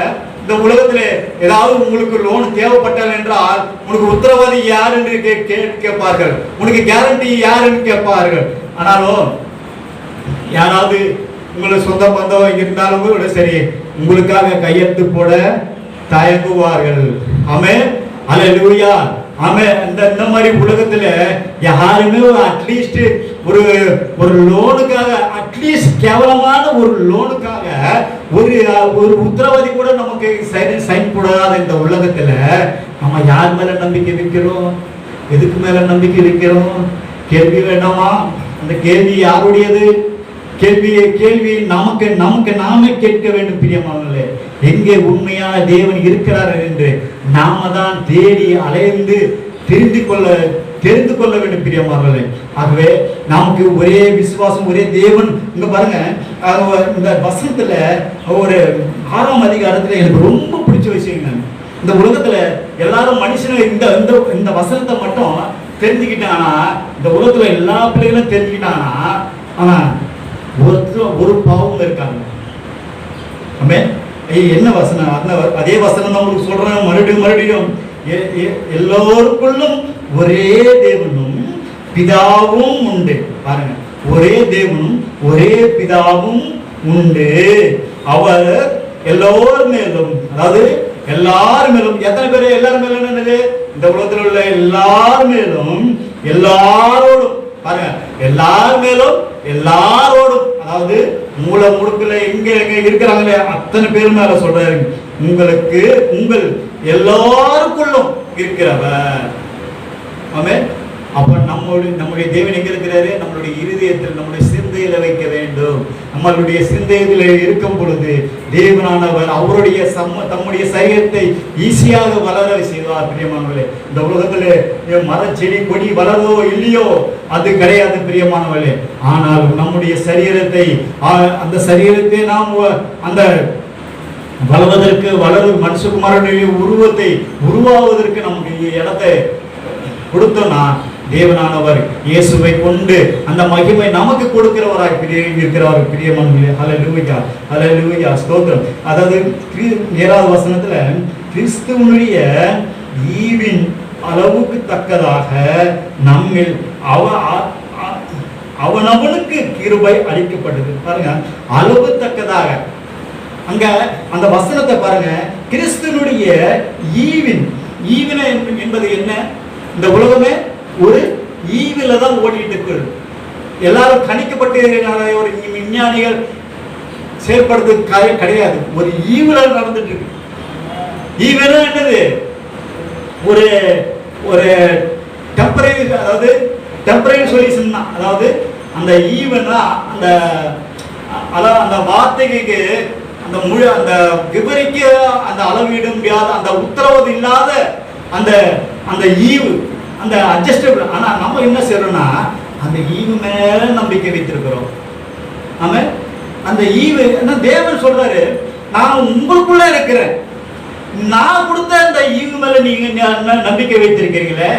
இந்த உலகத்திலே ஏதாவது உங்களுக்கு லோன் தேவைப்பட்டால் என்றால் உனக்கு உத்தரவாதி யார் என்று கேட்பார்கள், உனக்கு கேரண்டி யார் என்று கேட்பார்கள். ஆனாலும் யாராவது உங்களுக்கு சொந்த பந்தம் இருந்தாலும் கூட சரி, உங்களுக்காக கையெழுத்து போட தயங்குவார்கள். ஆமென், அல்லேலூயா. ஆமென். இந்த மாதிரி உலகத்துல யாருமே அட்லீஸ்ட் ஒரு லோனுக்காக, அட்லீஸ்ட் கேவலமான ஒரு லோனுக்காக ஒரு உத்தரவாதி கூட நமக்கு சைன் போடாத இந்த உலகத்துல நம்ம யார் மேல நம்பிக்கை வைக்கிறோம்? எதுக்கு மேல நம்பிக்கை வைக்கிறோம்? கேள்வி வேண்டாமா? அந்த கேள்வி யாருடையது? கேள்வி நமக்கு நாமே கேட்க வேண்டும். பிரியமானவர்களே, எங்கே உண்மையான தேவன் இருக்கிறார் என்று நாம தான் தேடி அலைந்து தெரிந்து கொள்ள வேண்டும். பிரியமானவர்களே, ஆகவே நமக்கு ஒரே விசுவாசம், ஒரே தேவன். இங்க பாருங்க, இந்த வசனத்துல ஒரு 6ஆம் அதிகாரத்துல எனக்கு ரொம்ப பிடிச்ச விஷயம், இந்த உலகத்துல எல்லாரும் மனுஷனும் இந்த வசனத்தை மட்டும் தெரிஞ்சுக்கிட்டாங்கன்னா, இந்த உலகத்துல எல்லா பிள்ளைகளும் தெரிஞ்சுக்கிட்டாங்கன்னா, ஆனா ஒரு பாவம் இருக்காங்க. என்ன வசனம்? அதே வசனம் தான் உங்களுக்கு சொல்றேன் மறுபடியும். எல்லோருக்குள்ளும் ஒரே தேவனும் பிதாவும் உண்டு. பாருங்க, ஒரே தேவனும் ஒரே பிதாவும் உண்டு. அவர் எல்லோர் மேலும், அதாவது எல்லார் மேலும், எத்தனை பேர் எல்லார் மேலும் என்னது? இந்த உலகத்தில் உள்ள எல்லார் மேலும், எல்லாரோடும், பாருங்க, எல்லார் மேலும் எல்லாரோடும், அதாவது மூல முடுக்குல எங்க இருக்கிறாங்களே அத்தனை பேர் மேல சொல்றாரு, உங்களுக்கு உங்கள் எல்லாருக்குள்ளும் இருக்கிறவர். ஆமென். அப்ப நம்முடைய தேவன் எங்க இருக்கிறாரு? நம்மளுடைய இருதயத்தில், நம்முடைய சிந்தையில வைக்க வேண்டும். நம்மளுடைய சிந்தையில இருக்கும் பொழுது தேவனானவர் அவருடைய தம்முடைய சரீரத்தை ஈஸியாக வளர செய்வார். பிரியமானவர்களே, இந்த உலகத்துல மர செடி கொடி வளரோ இல்லையோ அது கிடையாது. பிரியமானவர்களே, ஆனாலும் நம்முடைய சரீரத்தை, அந்த சரீரத்தை நாம் அந்த வளர்வதற்கு, மனுஷகுமாரனுடைய உருவத்தை உருவாவதற்கு நம்முடைய இடத்தை கொடுத்தோம்னா, தேவனானவர் இயேசுவை கொண்டு அந்த மகிமை நமக்கு கொடுக்கிறவராய் இருக்கிறார். பிரியமானவர்களே, ஹல்லேலூயா, ஹல்லேலூயா, ஸ்தோத்திரம். அதாவது 7வது வசனத்துல கிறிஸ்துவனுடைய ஈவின் அளவுக்கு தக்கதாக நம்மில் அவனவனுக்கு கிருபை அளிக்கப்பட்டது. பாருங்க, அளவு தக்கதாக. அங்க அந்த வசனத்தை பாருங்க, கிறிஸ்துவனுடைய ஈவின் என்பது என்ன? இந்த உலகமே ஒரு ஈவில தான் ஓடிட்டு இருக்கு. எல்லாரும் கணிக்கப்பட்டு ஒரு விஞ்ஞானிகள் செயல்படுறது கிடையாது, ஒரு ஈவில நடந்துட்டு இருக்கு. ஈவில என்னது? ஒரு ஒரு டெம்பரரி, அதாவது டெம்பரரி சொல்யூஷன் தான். அதாவது அந்த ஈவனா அந்த வார்த்தைக்கு அந்த முழு அந்த விவரிக்க அந்த அளவீடு முடியாத, அந்த உத்தரவாது இல்லாத அந்த ஈவு, அந்த அட்ஜஸ்டபிள். ஆனா நம்ம என்ன செய்யறோம்னா அந்த ஈவு மேல நம்பிக்கை வைத்திருக்கிறோம். ஆமா, அந்த ஈவு என்ன? தேவன் சொல்றாரு, நான் உங்களுக்குள்ள இருக்கிறேன், நான் கொடுத்த அந்த ஈவு மேல நீங்க நம்பிக்கை வைத்திருக்கிறீங்களே.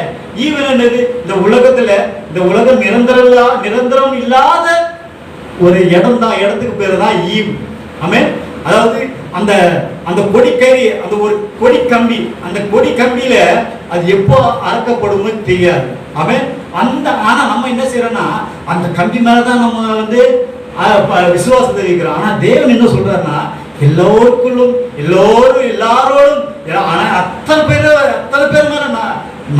ஈவு என்னது? இந்த உலகத்துல இந்த உலகம் நிரந்தரம் இல்லாத ஒரு இடத்துக்கு பேரு தான் ஈவ். ஆமென். அதாவது அந்த அந்த கொடிக்கறி, அந்த ஒரு கொடி கம்பி, அந்த கொடி கம்பியில அது எப்போ அறக்கப்படும்னு தெரியாது. ஆமென். ஆனா நம்ம என்ன செய்யறோம்னா அந்த கம்பி மேலதான் நம்ம விசுவாசத்தை வைக்கிறோம். ஆனா தேவன் என்ன சொல்றாருன்னா எல்லோருக்குள்ளும் எல்லாரோடும் அத்தனை பேர் மேல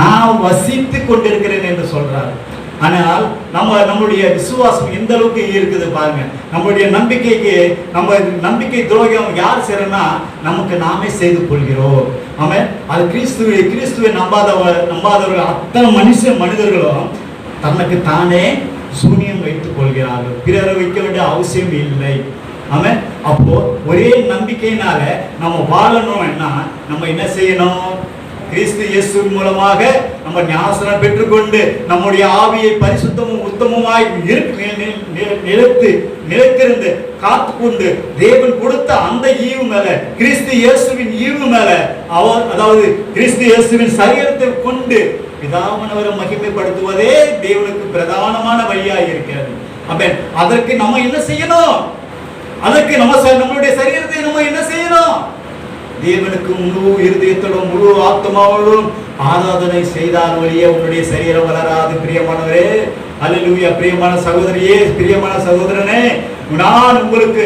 நான் வசித்து கொண்டிருக்கிறேன் என்று சொல்றாரு. ஆனால் நம்மளுடைய விசுவாசம் எந்த அளவுக்கு இருக்குது பாருங்க. நம்மளுடைய நம்பிக்கை துரோகம் யார் செய்யறனா நமக்கு நாமே செய்து கொள்கிறோம். ஆமென். அது கிறிஸ்துவை நம்பாதவர்கள் அத்தனை மனிதர்களும் தனக்கு தானே சூனியம் வைத்துக் கொள்கிறார்கள். பிறரை வைக்க வேண்டிய அவசியம் இல்லை. ஆமென். அப்போ ஒரே நம்பிக்கையினால நம்ம வாழணும்னா நம்ம என்ன செய்யணும்? கிறிஸ்து இயேசு மூலமாக நம்ம ஞானஸ்நானம் பெற்றுக்கொண்டு நம்முடைய ஆவியை பரிசுத்தமும் உத்தமமாய் நிலைத்திருந்து காத்துக்கொண்டு தேவன் கொடுத்த அந்த ஈவு மேல, கிறிஸ்து இயேசுவின் ஈவு மேல அதாவது கிறிஸ்து இயேசுவின் சரீரத்தை கொண்டு பிதாவானவரை மகிமைப்படுத்துவதே தேவனுக்கு பிரதானமான வழியாக இருக்கிறது. ஆமென். அதற்கு நம்ம என்ன செய்யணும்? அதற்கு நம்மளுடைய சரீரத்தை நம்ம என்ன செய்யணும்? தேவனுக்கு முழு இருதயத்தோடும் முழு ஆத்மாவோடும் ஆராதனை செய்தால் வழியே உன்னுடைய சரீரம் வளராது. பிரியமானவரே, அல்லேலூயா. பிரியமான சகோதரியே, பிரியமான சகோதரனே, நான் உங்களுக்கு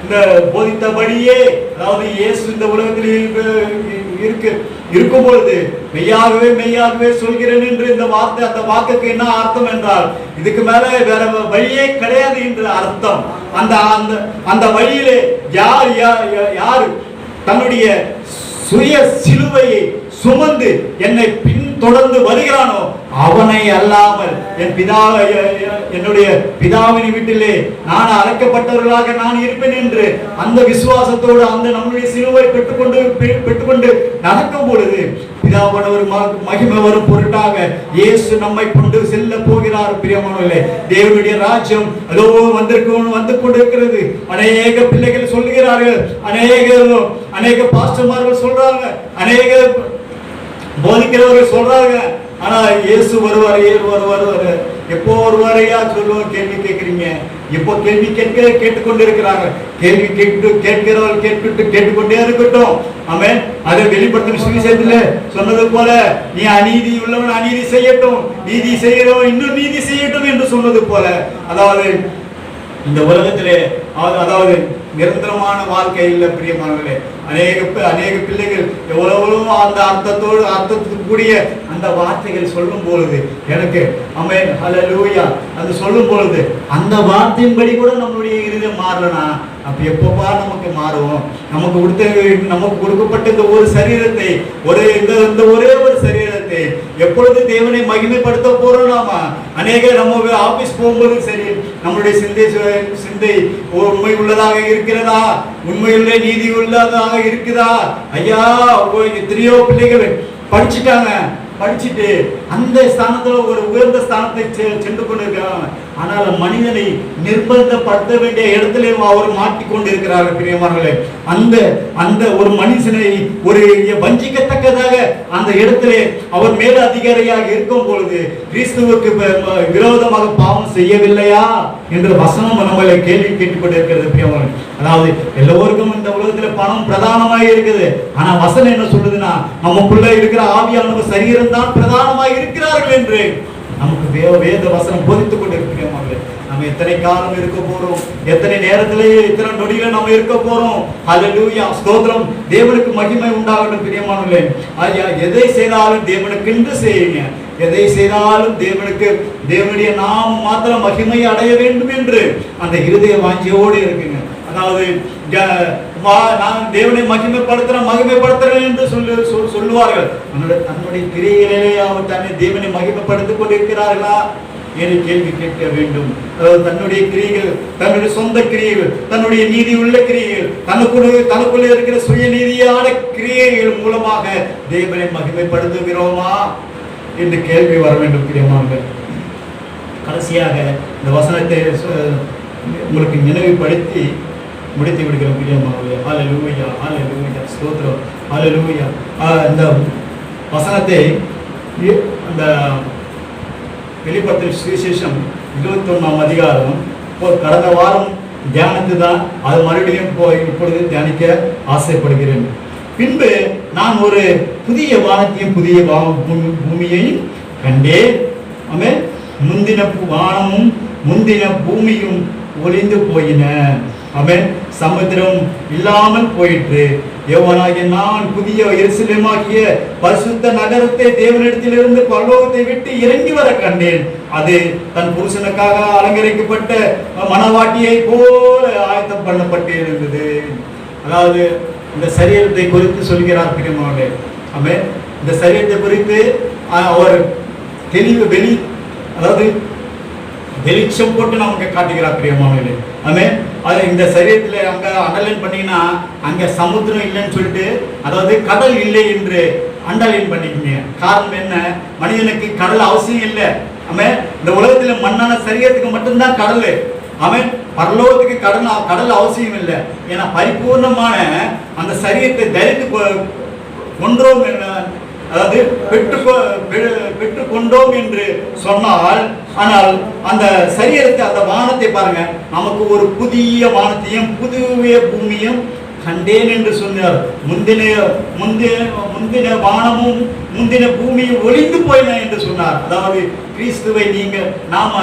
இந்த போதித்தபடியே, அதாவது இயேசு இந்த உலகத்தில் இருக்கும் பொழுது மெய்யாகவே சொல்கிறேன் என்று இந்த வார்த்தை, அந்த வாக்குக்கு என்ன அர்த்தம் என்றால் இதுக்கு மேல வேற வழியே கிடையாது என்று அர்த்தம். அந்த வழியிலே யார் தன்னுடைய சுய சிலுவையை சுமந்து என்னை பின்தொடர்ந்து வருகிறானோ அவனை அல்லாமல் என்னுடைய பிதாவின் வீட்டிலே நான் அழைக்கப்பட்டவர்களாக நான் இருப்பேன் என்று அந்த விசுவாசத்தோடு அந்த நம்முடைய சிலுவை பெற்றுக்கொண்டு நடக்கும் பொழுது பிதாவானவர் மகிமை வரும் பொருட்டாக இயேசு நம்மை கொண்டு செல்ல போகிறார். பிரியமானவர்களே, தேவனுடைய ராஜ்யம் அதோ வந்து கொண்டிருக்கிறது. அநேக பிள்ளைகள் சொல்லுகிறார்கள், அநேக பாஸ்டர்மார்கள் சொல்றாங்க, அநேக போதிக்கிறவர்கள் சொல்றாங்க. ஆனா இயேசு வருவார், எப்போ வருவாரையா சொல்லுவோம். கேள்வி கேட்கிறீங்க, இப்போ கேள்வி கேட்டுக்கொண்டு இருக்கிறாங்க. கேள்வி கேட்கிறவர்கள் கேட்டுக்கொண்டே இருக்கட்டும். ஆமென். அதை வெளிப்படுத்தும் சுவிசேஷத்துல சொன்னது போல நீ அநீதி உள்ளவன் அநீதி செய்யட்டும், நீதி செய்கிறவன் இன்னும் நீதி செய்யட்டும் என்று சொன்னது போல, அதாவது இந்த உலகத்திலே அதாவது நிரந்தரமான வாழ்க்கை இல்லை. பிரியமானவர்களே, அநேக பிள்ளைகள் எவ்வளவோ அந்த அர்த்தத்துக்கு கூடிய அந்த வார்த்தைகள் சொல்லும் பொழுது எனக்கு ஆமென் ஹல்லேலூயா அது சொல்லும் பொழுது அந்த வார்த்தையின்படி கூட நம்மளுடைய இருதயம் மாறலனா அப்ப எப்பப்பா நமக்கு மாறுவோம்? நமக்கு கொடுக்கப்பட்ட இந்த ஒரு சரீரத்தை இந்த ஒரே ஒரு சரீரத்தை எப்பொழுது தேவனை மகிமைப்படுத்த போறோம்? நாம நம்ம ஆபீஸ் போகும்போது சரி, நம்மளுடைய சிந்தை உண்மை உள்ளதாக இருக்கிறதா? உண்மையுள்ள நீதி உள்ளதாக இருக்குதா? ஐயா, எத்தனையோ பிள்ளைகள் படிச்சுட்டு அந்த ஸ்தானத்துல ஒரு உயர்ந்த ஸ்தானத்தை சென்று கொண்டிருக்கிறாங்க. ஆனால் மனிதனை நிர்பந்தப்படுத்த வேண்டிய இடத்துல அவர் மாட்டிக்கொண்டிருக்கிறார்கள். பிரியமானவர்களே, அந்த ஒரு மனுஷனை ஒரு வஞ்சிக்கத்தக்கதாக அந்த இடத்துல அவர் மேல அதிகாரியாக இருக்கும் பொழுது கிறிஸ்துவுக்கு விரோதமாக பாவம் செய்யவில்லையா என்ற வசனம் நம்மளை கேள்வி கேட்டுக்கொண்டிருக்கிறது. பிரியமானவர்களே, அதாவது எல்லோருக்கும் இந்த உலகத்துல பணம் பிரதானமாக இருக்குது. ஆனா வசனம் என்ன சொல்லுதுன்னா நமக்குள்ள இருக்கிற ஆவியானவர் சரீரம் தான் பிரதானமாக இருக்கிறார்கள் என்று நமக்கு வேத வசனம் போதித்துக் கொண்டிருக்கிறோம். நம்ம எத்தனை காலம் இருக்க போறோம், எத்தனை நேரத்திலேயே எத்தனை நொடியில நம்ம இருக்க போறோம். ஹல்லேலூயா, ஸ்தோத்திரம், தேவனுக்கு மகிமை உண்டாகட்டும். பிரியமானவர்களே, எதை செய்தாலும் தேவனுக்கு என்று செய்யுங்க. எதை செய்தாலும் தேவனுடைய நாமம் மாத்திரம் மகிமை அடைய வேண்டும் என்று அந்த இருதய வாஞ்சியோடு இருக்குங்க. அதாவது நான் தேவனை மகிமைப்படுத்துறேன் என்று சொல்லுவார்கள். தன்னுடைய கிரியைகளிலே அவர் தன்னை தேவனை மகிமைப்படுத்திக் கொண்டிருக்கிறார்களா என்று கேள்வி கேட்க வேண்டும். அதாவது தன்னுடைய கிரியைகள், தன்னுடைய சொந்த கிரியைகள், தன்னுடைய நீதி உள்ள கிரியைகள், தனக்குள்ள இருக்கிற சுயநீதியான கிரியைகள் மூலமாக தேவனை மகிமைப்படுத்துகிறோமா என்று கேள்வி வர வேண்டும். பிரியமானவர்களே, கடைசியாக இந்த வசனத்தை உங்களுக்கு நினைவுபடுத்தி முடித்து விடுகிறோம். பிரியமானவர்களே, ஹல்லேலூயா, ஹல்லேலூயா, ஸ்தோத்திரம், ஹல்லேலூயா. இந்த வசனத்தை அந்த வெளிப்படுத்தின சுவிசேஷம் 21ஆம் அதிகாரம் கடந்த வாரம் தியானத்து தான், அது மறுபடியும் இப்பொழுது தியானிக்க ஆசைப்படுகிறேன். பின்பு நான் ஒரு புதிய வானத்தையும் புதிய பூமியையும் கண்டேன். ஆமென். முந்தின வானமும் முந்தின பூமியும் ஒளிந்து போயின. ஆமென். சமுத்திரம் இல்லாமல் போயிற்று. யோவானாகிய நான் புதிய எருசலேமாகிய பரிசுத்த நகரத்தை தேவனிடத்திலிருந்து பரலோகத்தை விட்டு இறங்கி வர கண்டேன். அது தன் புருஷனுக்காக அலங்கரிக்கப்பட்ட மணவாட்டியை போல ஆயத்தம் பண்ணப்பட்டு இருந்தது. அதாவது இந்த சரீரத்தை குறித்து சொல்கிறார் பிரியமானவர்களே. ஆமென். இந்த சரீரத்தை குறித்து அவர் தெளிவு அதாவது வெளிச்சம் போட்டு நமக்கு காட்டுகிறார் பிரியமானவர்களே. ஆமென். அது இந்த சரீரத்தில் அங்க அண்டர்லைன் பண்ணீங்கன்னா அங்க சமுத்திரம் இல்லைன்னு சொல்லிட்டு, அதாவது கடல் இல்லை என்று அண்டர்லைன் பண்ணிக்கீங்க. காரணம் என்ன? மனிதனுக்கு கடல் அவசியம் இல்லை. ஆமென். இந்த உலகத்துல மண்ணான சரீரத்துக்கு மட்டும்தான் கடல். ஆமென். பரலோகத்துக்கு கடல் அவசியம் இல்லை. ஏன்னா பரிபூர்ணமான அந்த சரீரத்தை தரித்து கொன்றோம், அதாவது பெற்றுக்கொண்டோம் என்று சொன்னால், ஆனால் அந்த சரீரத்தை அந்த வானத்தை பாருங்க, நமக்கு ஒரு புதிய வானத்தையும் புதிய பூமியும் கண்டேன் என்று சொன்னார். முந்தின வானமும் முந்தின பூமியும் ஒளிந்து போயின என்று சொன்னார். அதாவது கிறிஸ்துவை நாம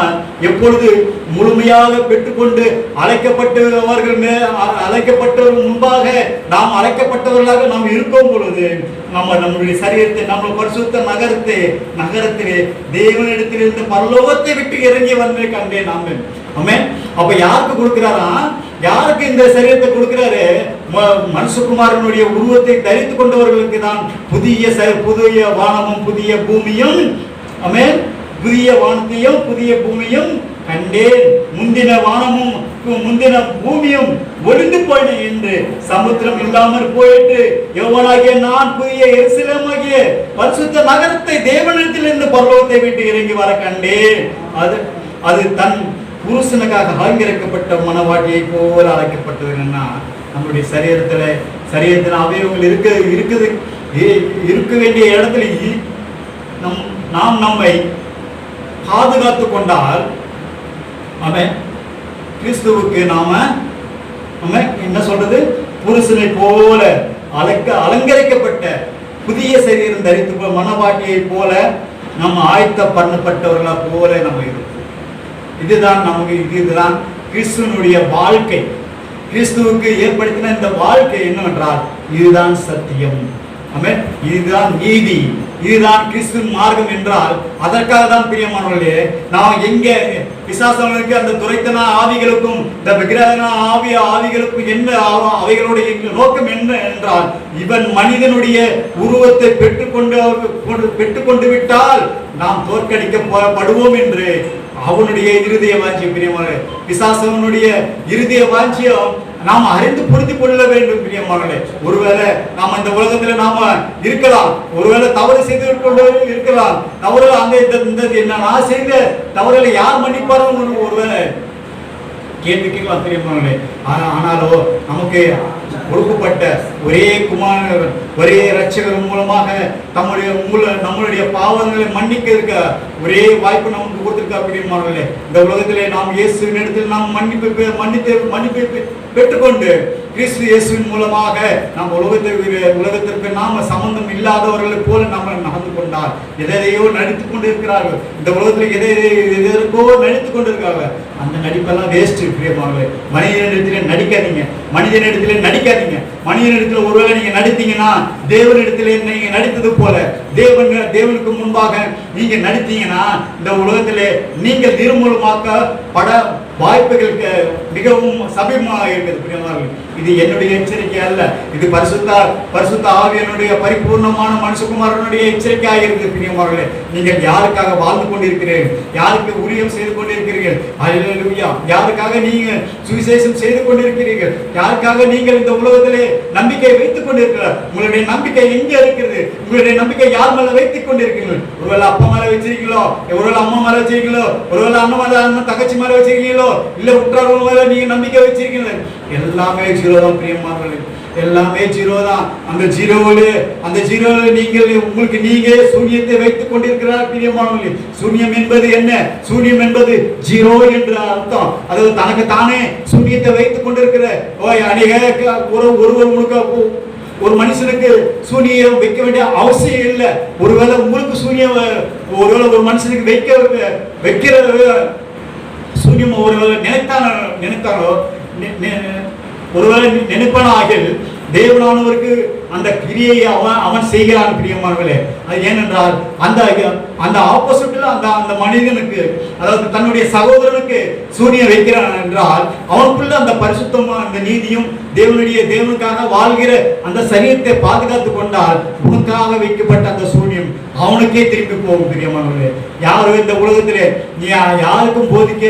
எப்பொழுது முழுமையாக பெற்றுக்கொண்டு அழைக்கப்பட்டவர்கள் முன்பாக நாம் அழைக்கப்பட்டவர்களாக நாம் இருக்கும் பொழுது நம்முடைய சரீரத்தை, நம்ம பரிசுத்த நகரத்திலே தேவனிடத்திலிருந்து பரலோகத்தை விட்டு இறங்கி வந்து கண்டேன். ஆமென். அப்ப யாருக்கு கொடுக்கிறாரா? யாருக்கு இந்த சரீரத்தை கொடுக்கிறாரு? மனுஷகுமாரனுடைய உருவத்தை தரித்து கொண்டவர்களுக்கு தான் புதிய வானமும் புதிய பூமியும், ஆமென், புதிய வானத்தையும் புதிய பூமியும் கண்டேன். முந்தின வானமும் முந்தின பூமியும் ஒளிந்து போயின என்று சமுத்திரம் இல்லாமல் போயிட்டு யோவானாகிய நான் புதிய எருசலேமாகிய பரிசுத்த நகரத்தை தேவனிடத்திலிருந்து பரலோகத்தை விட்டு இறங்கி வர கண்டேன். அது தன் புருஷனுக்காக அலங்கரிக்கப்பட்ட மணவாட்டியை போல அழைக்கப்பட்டது. என்னன்னா, நம்முடைய சரீரத்தில் அவயவங்கள் இருக்க வேண்டிய இடத்துல நாம் நம்மை பாதுகாத்து கொண்டால், ஆமென், கிறிஸ்துவுக்கு நாம என்ன சொல்றது, புருஷனை போல அலங்கரிக்கப்பட்ட புதிய சரீரம் தரித்து மணவாட்டியை போல நம்ம ஆயத்த பண்ணப்பட்டவர்களா போல நம்ம இருக்கும். இதுதான் கிறிஸ்துவனுடைய வாழ்க்கை. கிறிஸ்துவுக்கு ஏற்படுத்தின இந்த வாழ்க்கை என்னவென்றால் இதுதான் சத்தியம். ஆமென். இதுதான் நீதி, இதுதான் கிறிஸ்துவின் மார்க்கம் என்றால் அதற்காக தான் பிரியமானவர்களே, நான் எங்க பிசாசங்களுக்கு அந்த துரைத்தன ஆவிகளுக்கும் இந்த விக்கிரகன ஆவிகளுக்கும் என்ன அவைகளுடைய நோக்கம் என்ன என்றால், இவன் மனிதனுடைய உருவத்தை பெற்றுக்கொண்டு விட்டால் நாம் தோற்கடிக்கப்படுவோம் என்று அவனுடைய இருதய வாஞ்சியம். பிரியமானவர்களே, பிசாசனுடைய இருதய வாஞ்சியம் நாம் அறிந்து புரிந்து கொள்ள வேண்டும். பிரியமானவர்களே, ஒருவேளை நாம் இந்த உலகத்தில் நாம இருக்கலாம், ஒருவேளை தவறு செய்து கொண்டு இருக்கலாம். தவறு நான் செய்த தவறுகளை யார் மன்னிப்பாரும் ஒருவேளை கேள்வி கேட்கலாம். பிரியமானவர்களே, ஆனாலோ நமக்கு கொடுக்கப்பட்ட ஒரே குமாரன், ஒரே இரட்சகர் மூலமாக நம்மளுடைய பாவங்களை மன்னிக்க இருக்க ஒரே வாய்ப்பு நமக்கு கொடுத்திருக்கா. பிரியமானவர்களே, இந்த உலகத்திலே நாம் இயேசுவின் இடத்தில் நாம் மன்னிப்பை பெற்றுக்கொண்டு கிறிஸ்து இயேசுவின் மூலமாக நாம் உலகத்திற்கு நாம சம்பந்தம் இல்லாதவர்களை போல நம்ம நடந்து கொண்டால் எதையோ நடித்துக் கொண்டு இருக்கிறார்கள். இந்த உலகத்தில் எதற்கோ நடித்துக் கொண்டிருக்காங்க. அந்த நடிப்பெல்லாம் வேஸ்ட். பிரியமானவர்களே, மனிதனிடத்திலே நடிக்காதீங்க. மனிதனிடத்தில் ஒருவேளை நீங்க நடித்தீங்கன்னா தேவனிடத்திலே நீங்க நடித்தது போல தேவனுக்கு முன்பாக நீங்க நடித்தீங்கன்னா இந்த உலகத்திலே நீங்கள் நிர்மூலமாக்கப்பட வாய்ப்புகளுக்கு மிகவும் சமீபமாக இருக்கிறது. பிரியமானவர்களே, இது என்னுடைய எச்சரிக்கை அல்ல, இது பரிசுத்த ஆவியனுடைய பரிபூர்ணமான மனுஷகுமாரனுடைய எச்சரிக்கையாக இருக்குது. பிரியமானவர்களே, நீங்கள் யாருக்காக வாழ்ந்து கொண்டிருக்கிறீர்கள்? யாருக்கு ஊழியம் செய்து கொண்டிருக்கிறீர்கள்? அல்லேலூயா. யாருக்காக நீங்க சுவிசேஷம் செய்து கொண்டிருக்கிறீர்கள்? யாருக்காக நீங்கள் இந்த உலகத்திலே நம்பிக்கை வைத்துக் கொண்டிருக்கிறார்? உங்களுடைய நம்பிக்கை எங்க இருக்கிறது? உங்களுடைய நம்பிக்கை யார் மேல வைத்துக் கொண்டிருக்கிறீர்கள்? ஒருவேளை அப்பா மேல வச்சிருக்கீங்களோ, ஒருவேளை அம்மா மேல வச்சிருக்கீங்களோ, ஒருவேளை அண்ணன் தங்கச்சி மேல வச்சிருக்கீங்களோ, இல்ல உற்றார்கள் மேல நீங்க நம்பிக்கை வச்சிருக்கீங்க? எல்லாமே ஜீரோதான். பிரியமானவர்களே, எல்லாமே ஜீரோ தான். அந்த ஜீரோவில் நீங்கள் உங்களுக்கு நீங்க சூன்யத்தை வைத்துக் கொண்டிருக்கிறார் பிரியமானவர்களே. சூன்யம் என்பது என்ன? சூன்யம் என்பது ஜீரோ என்ற அர்த்தம். அது தனக்கு தானே சூன்யத்தை வைத்துக் கொண்டிருக்கிற அநேக ஒருவர் முழுக்க ஒரு மனுஷனுக்கு சூனியம் வைக்க வேண்டிய அவசியம் இல்லை. ஒருவேளை உங்களுக்கு சூனியம் ஒருவேளை ஒரு மனுஷனுக்கு வைக்கிற சூன்யம் ஒருவேளை நினைத்தாரோ ஒருவேளை நினைப்பானாகில் தேவனானவருக்கு அந்த கிரியை அவன் செய்கிறான் பிரியமானவர்களே. அது ஏனென்றால் அந்த ஆப்போசிட்ல அந்த மனிதனுக்கு, அதாவது தன்னுடைய சகோதரனுக்கு சூனியம் வைக்கிறான் என்றால் அவனுக்குள்ள அந்த பரிசுத்தமான அந்த நீதியும் தேவனுக்காக வாழ்கிற அந்த சரீரத்தை பாதுகாத்து கொண்டால் உனக்காக வைக்கப்பட்ட அந்த சூனியம் அவனுக்கே திரும்பி போகும் பிரியமானவர்களே. யாரும் இந்த உலகத்திலே யாருக்கும் போதிக்க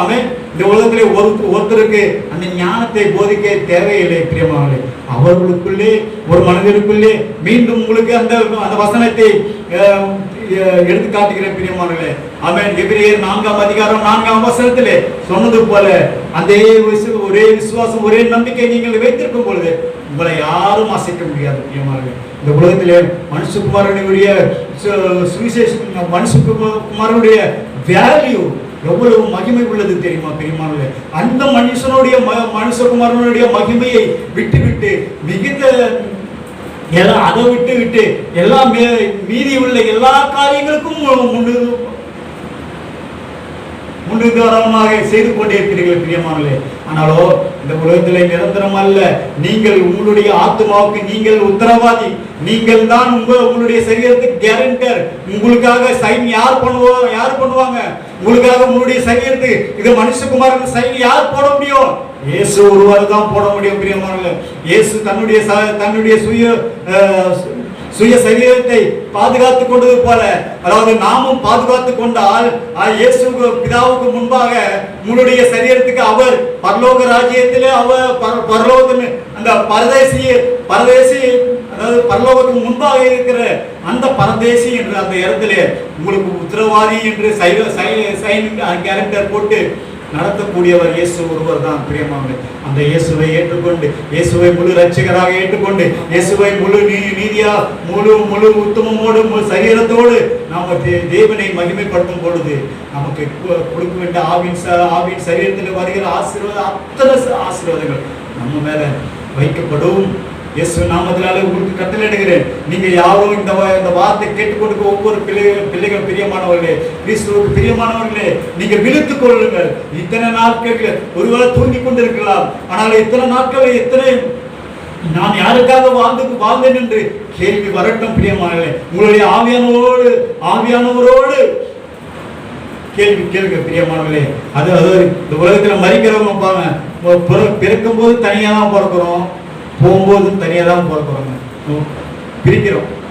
அவன் இந்த உலகத்திலே ஒருத்தருக்கு அந்த ஞானத்தை போதிக்க தேவையில்லை பிரியமானவர்களே. அவர்களுக்குள்ளே ஒரு மனிதனுக்குள்ளே மீண்டும் உங்களுக்கு அந்த வசனத்தை எடுத்து காட்டுகிறேன் பிரியமானவர்களே. ஆமென். எபிரேயர் 4ஆம் அதிகாரம் 4ஆம் வசனத்திலே சொன்னது போல அந்த ஒரே விசுவாசம் ஒரே நம்பிக்கை நீங்கள் வைத்திருக்கும் பொழுது உங்களை யாரும் அசைக்க முடியாது பிரியமானவர்களே. இந்த உலகத்திலே மனுஷகுமாரனுடைய சுவிசேஷம், மனுஷகுமாரனுடைய வேல்யூ எவ்வளவு மகிமை உள்ளது தெரியுமா பிரியமானவர்களே. அந்த மனுஷகுமாரனுடைய மகிமையை விட்டு மிகுந்த அதை விட்டு எல்லாம் மீதி உள்ள எல்லா காரியங்களுக்கும் முன்னுதாரணமாக செய்து கொண்டே இருக்கிறீர்கள் பிரியமானவர்களே. ஆனாலோ இந்த உலகத்திலே நிரந்தரம் அல்ல. நீங்கள் உங்களுடைய ஆத்மாவுக்கு நீங்கள் உத்தரவாதி. நீங்கள் தான் உங்களுடைய சரீரத்துக்கு கேரண்டர். உங்களுக்காக சைன் யார் பண்ணுவாங்க? உங்களுக்காக உங்களுடைய சரீரத்துக்கு இது மனுஷகுமாரன் சைன் யார் போட முடியும்? இயேசு ஒருவர் தான் போட முடியும் பிரியமானவர்களே. இயேசு தன்னுடைய சுய சரீரத்தை பாதுகாத்துக் கொண்டது போல, அதாவது நாமும் பாதுகாத்துக் கொண்டால் இயேசு பிதாவுக்கு முன்பாக உங்களுடைய சரீரத்துக்கு அவர் பரலோக ராஜ்யத்திலே அவர் பரலோக அந்த பரதேசி அதாவது பரலோகத்துக்கு முன்பாக இருக்கிற அந்த பரதேசி என்ற அந்த இடத்துல உங்களுக்கு உத்தரவாதி என்று சைன் கேரக்டர் போட்டு நடத்தக்கூடியவர் இயேசு ஒருவர் தான் பிரியமானவர்களே. அந்த இயேசுவை ஏற்றுக்கொண்டு, இயேசுவை முழு ரட்சகராக ஏற்றுக்கொண்டு, இயேசுவை முழு நீதியா முழு உத்தமமோடு முழு சரீரத்தோடு நாம தேவனை மகிமைப்படுத்தும் பொழுது நமக்கு கொடுக்க வேண்டிய ஆவின் சரீரத்தில் வருகிற அத்தனை ஆசீர்வாதங்கள் நம்ம மேல வைக்கப்படும். இயேசு நாமத்தினால உங்களுக்கு கட்டளையிடுகிறேன். நீங்க யாரும் இந்த வார்த்தை கேட்டுக்கொண்டு ஒவ்வொரு பிள்ளைகள் பிரியமானவர்களே, கிறிஸ்துவுக்கு பிரியமானவர்களே, நீங்க விழித்துக் கொள்ளுங்கள். இத்தனை நாட்கள் ஒருவேளை தூங்கி கொண்டிருக்கலாம். ஆனால் இத்தனை நாட்கள் நான் யாருக்காக வாழ்ந்தேன் என்று கேள்வி வரட்டும் பிரியமானவர்களே. உங்களுடைய ஆவியானவரோடு கேள்வி கேளுங்க பிரியமானவர்களே. அது இந்த உலகத்துல மறிக்கிறவங்க பாருங்க, பிறக்கும் போது தனியா தான் பிறக்கிறோம், போகும்போதும் தனியாக தான் பிறக்கிறோங்க.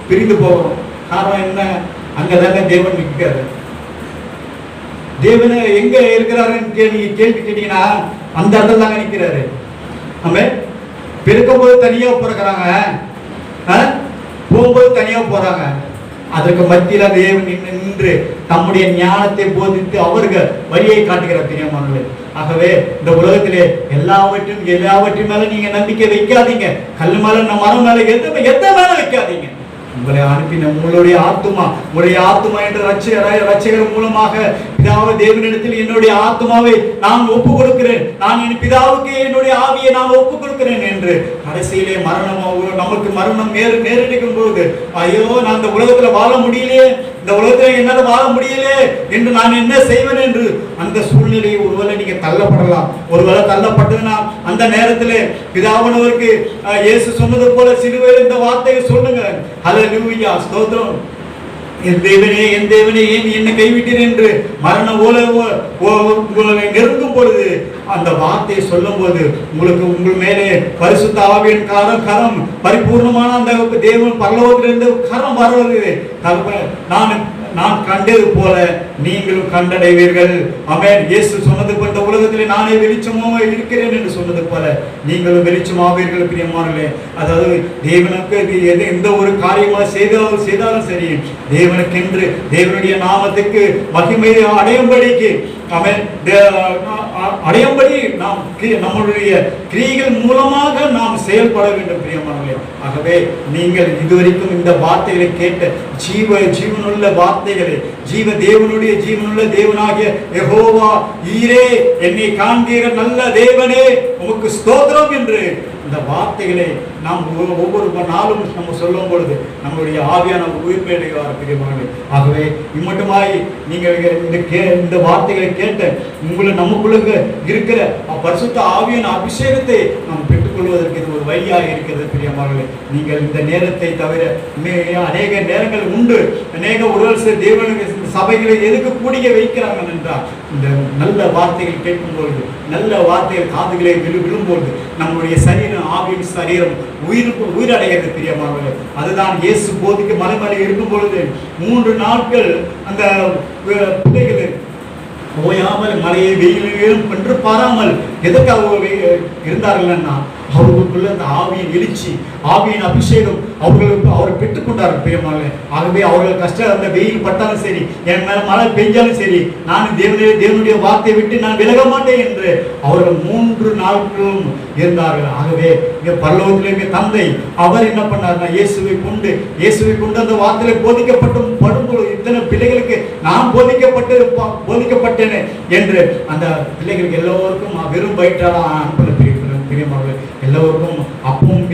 பிரிந்து போகிறோம். காரணம் என்ன? அங்கதாங்க தேவன் நிற்கிறாரு. தேவனை எங்க இருக்கிறாருன்னு கேள்வி கேட்டீங்கன்னா அந்த இடத்துல தாங்க நிற்கிறாரு. நம்ம பிறக்கும் போது தனியா பிறக்கிறாங்க, போகும்போது தனியா போறாங்க. அதற்கு மத்தியில தேவன் நின்று தம்முடைய ஞானத்தை போதித்து அவர்கள் வழியை காட்டுகிற பிரியமானவர்களே. ஆகவே இந்த உலகத்திலே எல்லாவற்றின் மேல நீங்க நம்பிக்கை வைக்காதீங்க. கல்லு மேல மரம் மேல எந்த மேல வைக்காதீங்க. உங்களை அனுப்பின உங்களுடைய ஆத்துமா என்ற ரட்சகர் மூலமாக பிதாவை தேவனிடத்தில் என்னுடைய ஆத்துமாவை நான் ஒப்பு கொடுக்கிறேன், நான் என் பிதாவுக்கு என்னுடைய ஆவியை நான் ஒப்பு கொடுக்கிறேன் என்று கடைசியிலே நமக்கு மரணம் நேரிடும் போது ஐயோ நான் இந்த உலகத்துல வாழ முடியலையே, இந்த உலகத்துல என்னால வாழ முடியலே என்று நான் என்ன செய்வேன் என்று அந்த சூழ்நிலையை ஒருவேளை நீங்க தள்ளப்படலாம். ஒருவேளை தள்ளப்பட்டதுன்னா அந்த நேரத்திலே பிதாவானவருக்கு இயேசு சொன்னது போல சிலுவையில் இந்த வார்த்தையை சொல்லுங்க, ஹல்லேலூயா, ஸ்தோத்திரம். என் தேவனே ஏன் என்னை கைவிட்டீர் என்று மரண உங்களை நெருங்கும் பொழுது அந்த வார்த்தையை சொல்லும் போது உங்கள் மேலே பரிசுத்த ஆவியின் கரம் பரிபூர்ணமான அந்த தேவன் பரலோகத்திலிருந்து கரம் வருவது நான் கண்டது போல நீங்களும் கண்டடைவீர்கள். ஆமென். இயேசு சொன்னது போல இந்த உலகத்திலே நானே வெளிச்சமாக இருக்கிறேன் என்று சொன்னது போல நீங்களும் வெளிச்சமாவீர்கள் பிரியமானவர்களே. அதாவது தேவனுக்கு எந்த ஒரு காரியமாக செய்தாலும் சரி, தேவனுக்கென்று தேவனுடைய நாமத்துக்கு மகிமையை அடையும்படிக்கு அடையும்படி நாம் நம்முடைய கிரியைகள் மூலமாக நாம் செயல்பட வேண்டும் பிரியமானவர்களே. ஆகவே நீங்கள் இதுவரைக்கும் இந்த வார்த்தைகளை கேட்ட ஜீவனுள்ள வார்த்தைகளை, ஜீவனுள்ள தேவனாகிய யெகோவா ஈரே, என்னை காண்கிற நல்ல தேவனே உமக்கு ஸ்தோத்திரம் என்று இந்த வார்த்தைகளை நாம் ஒவ்வொரு நாளும் நம்ம சொல்லும் பொழுது நம்முடைய ஆவியான உயிர்ப்படைவார் பிரியமானவர்களே. ஆகவே இம்மட்டுமாய் நீங்கள் இந்த வார்த்தைகளை கேட்ட நமக்குள்ள இருக்கிற பரிசுத்த ஆவியான அபிஷேகத்தை நாம் பெற்றுக்கொள்வதற்கு இது ஒரு வழியாக இருக்கிறது பிரியமானவர்களே. நீங்கள் இந்த நேரத்தை தவிர அநேக நேரங்கள் உண்டு. அநேக உடல் தேவனுக்கு சபைகளை எதுக்கு கூடிய வைக்கிறாங்க என்றால், இந்த நல்ல வார்த்தைகள் கேட்கும் பொழுது, நல்ல வார்த்தைகள் காதுகளை விழும்போது நம்முடைய சரீரம், ஆவியின் சரீரம் உயிரடைகிறது பிரியமானவர்களே. அதுதான் இயேசு போதிக்க மலைமலை இருக்கும் பொழுது 3 நாட்கள் அந்த பிள்ளைகள் ஓயாமல் மழையை வெயிலும் என்று பாராமல் எதற்காக இருந்தார்கள்னா, அவர்களுக்குள்ள அந்த ஆவியின் எழுச்சி, ஆவியின் அபிஷேகம் அவர் பெற்றுக்கொண்டார்கள் பிரியமானவர்களே. ஆகவே அவர்கள் கஷ்டம், அந்த வெயில் பட்டாலும் சரி, என் மேல மழை பெஞ்சாலும் சரி, நான் தேவனுடைய வார்த்தையை விட்டு நான் விலக மாட்டேன் என்று அவர்கள் 3 நாட்களும் இருந்தார்கள். ஆகவே இங்க பரலோகத்தில் இருக்க தந்தை அவர் என்ன பண்ணார்னா, இயேசுவை கொண்டு அந்த வார்த்தையில படும்போது இத்தனை பிள்ளைகளுக்கு நான் போதிக்கப்பட்டேன் என்று அந்த பிள்ளைகளுக்கு எல்லோருக்கும் வெறும் வயிற்றால அனுப்பல பிரியமானவர்களே. எல்லோருக்கும் அப்பவும்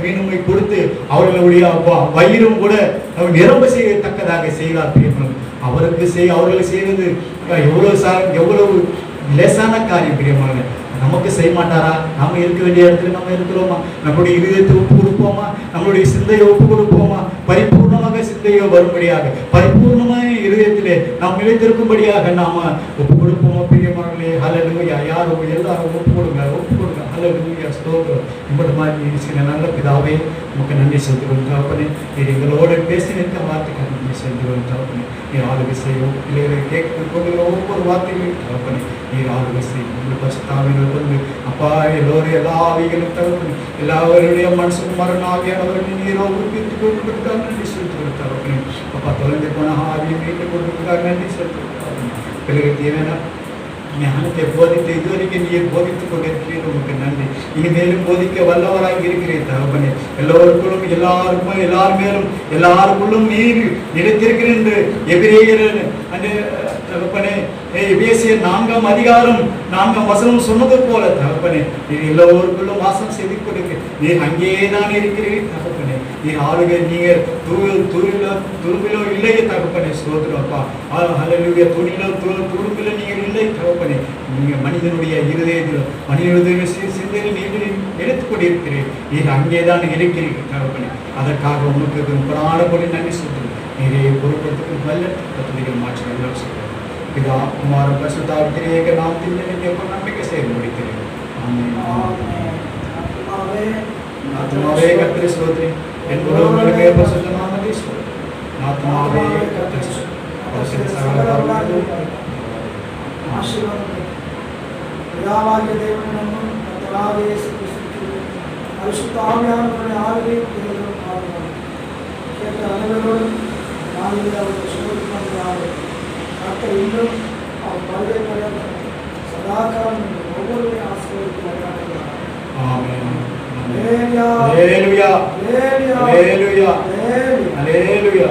மீனுமை கொடுத்து அவர்களுடைய வயிறும் கூட நிரம்ப செய்யத்தக்கதாக செய்கிறார் பிரியமானவர்களே. அவர்களை செய்வது எவ்வளவு லேசான காரியம் பிரியமானவர்களே. நமக்கு செய்ய மாட்டாரா? நம்ம இருக்க வேண்டிய இடத்துல நம்ம இருக்கிறோமா? நம்மளுடைய இதயத்தை ஒப்பு கொடுப்போமா? நம்மளுடைய சிந்தையை ஒப்பு கொடுப்போமா? பரிபூர்ணமாக சிந்தையோ வரும்படியாக, பரிபூர்ணமாக இதயத்திலே நாம் நிலைத்திருக்கும்படியாக நாம ஒப்பு கொடுப்போமா பிரியமானவர்களே? ஹல்லேலூயா. யாரும் எல்லாரும் ஒப்பு கொடுங்க. ஹல்லேலூயா, ஸ்தோத்திரம். இப்படி மாதிரி சில நல்ல பிதாவே நமக்கு நன்றி செலுத்துகிறோம் தகப்பனே. நீர் எங்களோடு பேசினிருக்க வார்த்தைக்கு நன்றி செலுத்துகிறோம் தகப்பனே. நீர் ஆளுகை செய்யும் பிள்ளைகளை கேட்கிற ஒவ்வொரு வார்த்தைகளையும் தகப்பனே நீர் ஆளுகை செய்யும். உங்கள் பரிசுத்தாவிகள் வந்து அப்பா எல்லோரும் எல்லா ஆவிகளும் தகப்பனே, எல்லாருடைய மனசுக்கும் மரணாகியானவர்கள் நீரோ உறுப்பித்துக் கொண்டிருக்காங்க. நன்றி செலுத்துகிறோம் தகப்பனே. அப்பா தொலைந்து போன ஆவியை மீட்டுக் கொண்டிருக்காங்க. நன்றி செலுத்துகிறோம் தகப்பனே. பிள்ளைகளுக்கு தேவையான ஞானத்தை போதித்து இதுவரைக்கும் நீர் போதித்துக் கொண்டிருக்கிறீர். உங்களுக்கு நன்றி. இனிமேலும் போதிக்க வல்லவராக இருக்கிறீர் தகப்பனே. எல்லோருக்குள்ளும் எல்லார் மேலும் எல்லாருக்குள்ளும் நீர் நிலைத்திருக்கிறேன் என்று எபிரேயர் அந்த தகப்பனே எபேசியர் 4ஆம் அதிகாரம் 4ஆம் வசனம் சொன்னது போல தகப்பனே, நீர் எல்லோருக்குள்ளும் வாசம் செய்து கொடுக்க நீர் அங்கேதான் இருக்கிறீர் தகப்பனே. நீர் ஆளுகை நீங்கள் துரும்பிலோ இல்லையே தகப்பனே. ஸ்தோத்திரம் அப்பா. ஹல்லேலூயா. துரும்பிலோ நீங்கள் இல்லை தகப்பனே. நீங்கள் மனிதனுடைய இருதயத்தில் சிந்தையில் நீங்கள் எடுத்துக் கொண்டிருக்கிறீர். நீர் அங்கேதான் இருக்கிறீர்கள் தகப்பனே. அதற்காக உங்களுக்கு புராணப்படி நன்றி சொல்கிறேன். நீரே பொருட்படுத்தும் வல்ல பத்திரிகள் மாற்றி எல்லாம் சொல்கிறேன். பிதா குமார பரிசுத்தாவிய நாமத்தில் நம்பிக்கை செய்து முடிக்கிறேன். ஆத்மாவே கர்த்தரை ஸ்தோத்திரி. என் உறவுகளுமே பரிசுத்த நாமத்தை ஸ்தோத்திரி. ஆத்மாவே கர்த்தரை ஸ்தோத்திரி. ஆசீர்வாதம் பிதாவாகிய தேவனிடமும் கர்த்தராகிய இயேசு கிறிஸ்துவின் பரிசுத்த ஆவியானவருடைய ஆவியையும் கேட்ட அனைவரோடும் நாளில் அவர்கள் சுமதிப்பார்கள். கர்த்தர் இன்றும் அவர் வருகை பர்யந்தம் சதாகாலம் ஒவ்வொருவரையும் ஆசீர்வதித்து வழிகாட்டுகிறார். ஆமென். ஹல்லேலூயா. ஹல்லேலூயா. ஹல்லேலூயா. ஹல்லேலூயா. ஹல்லேலூயா.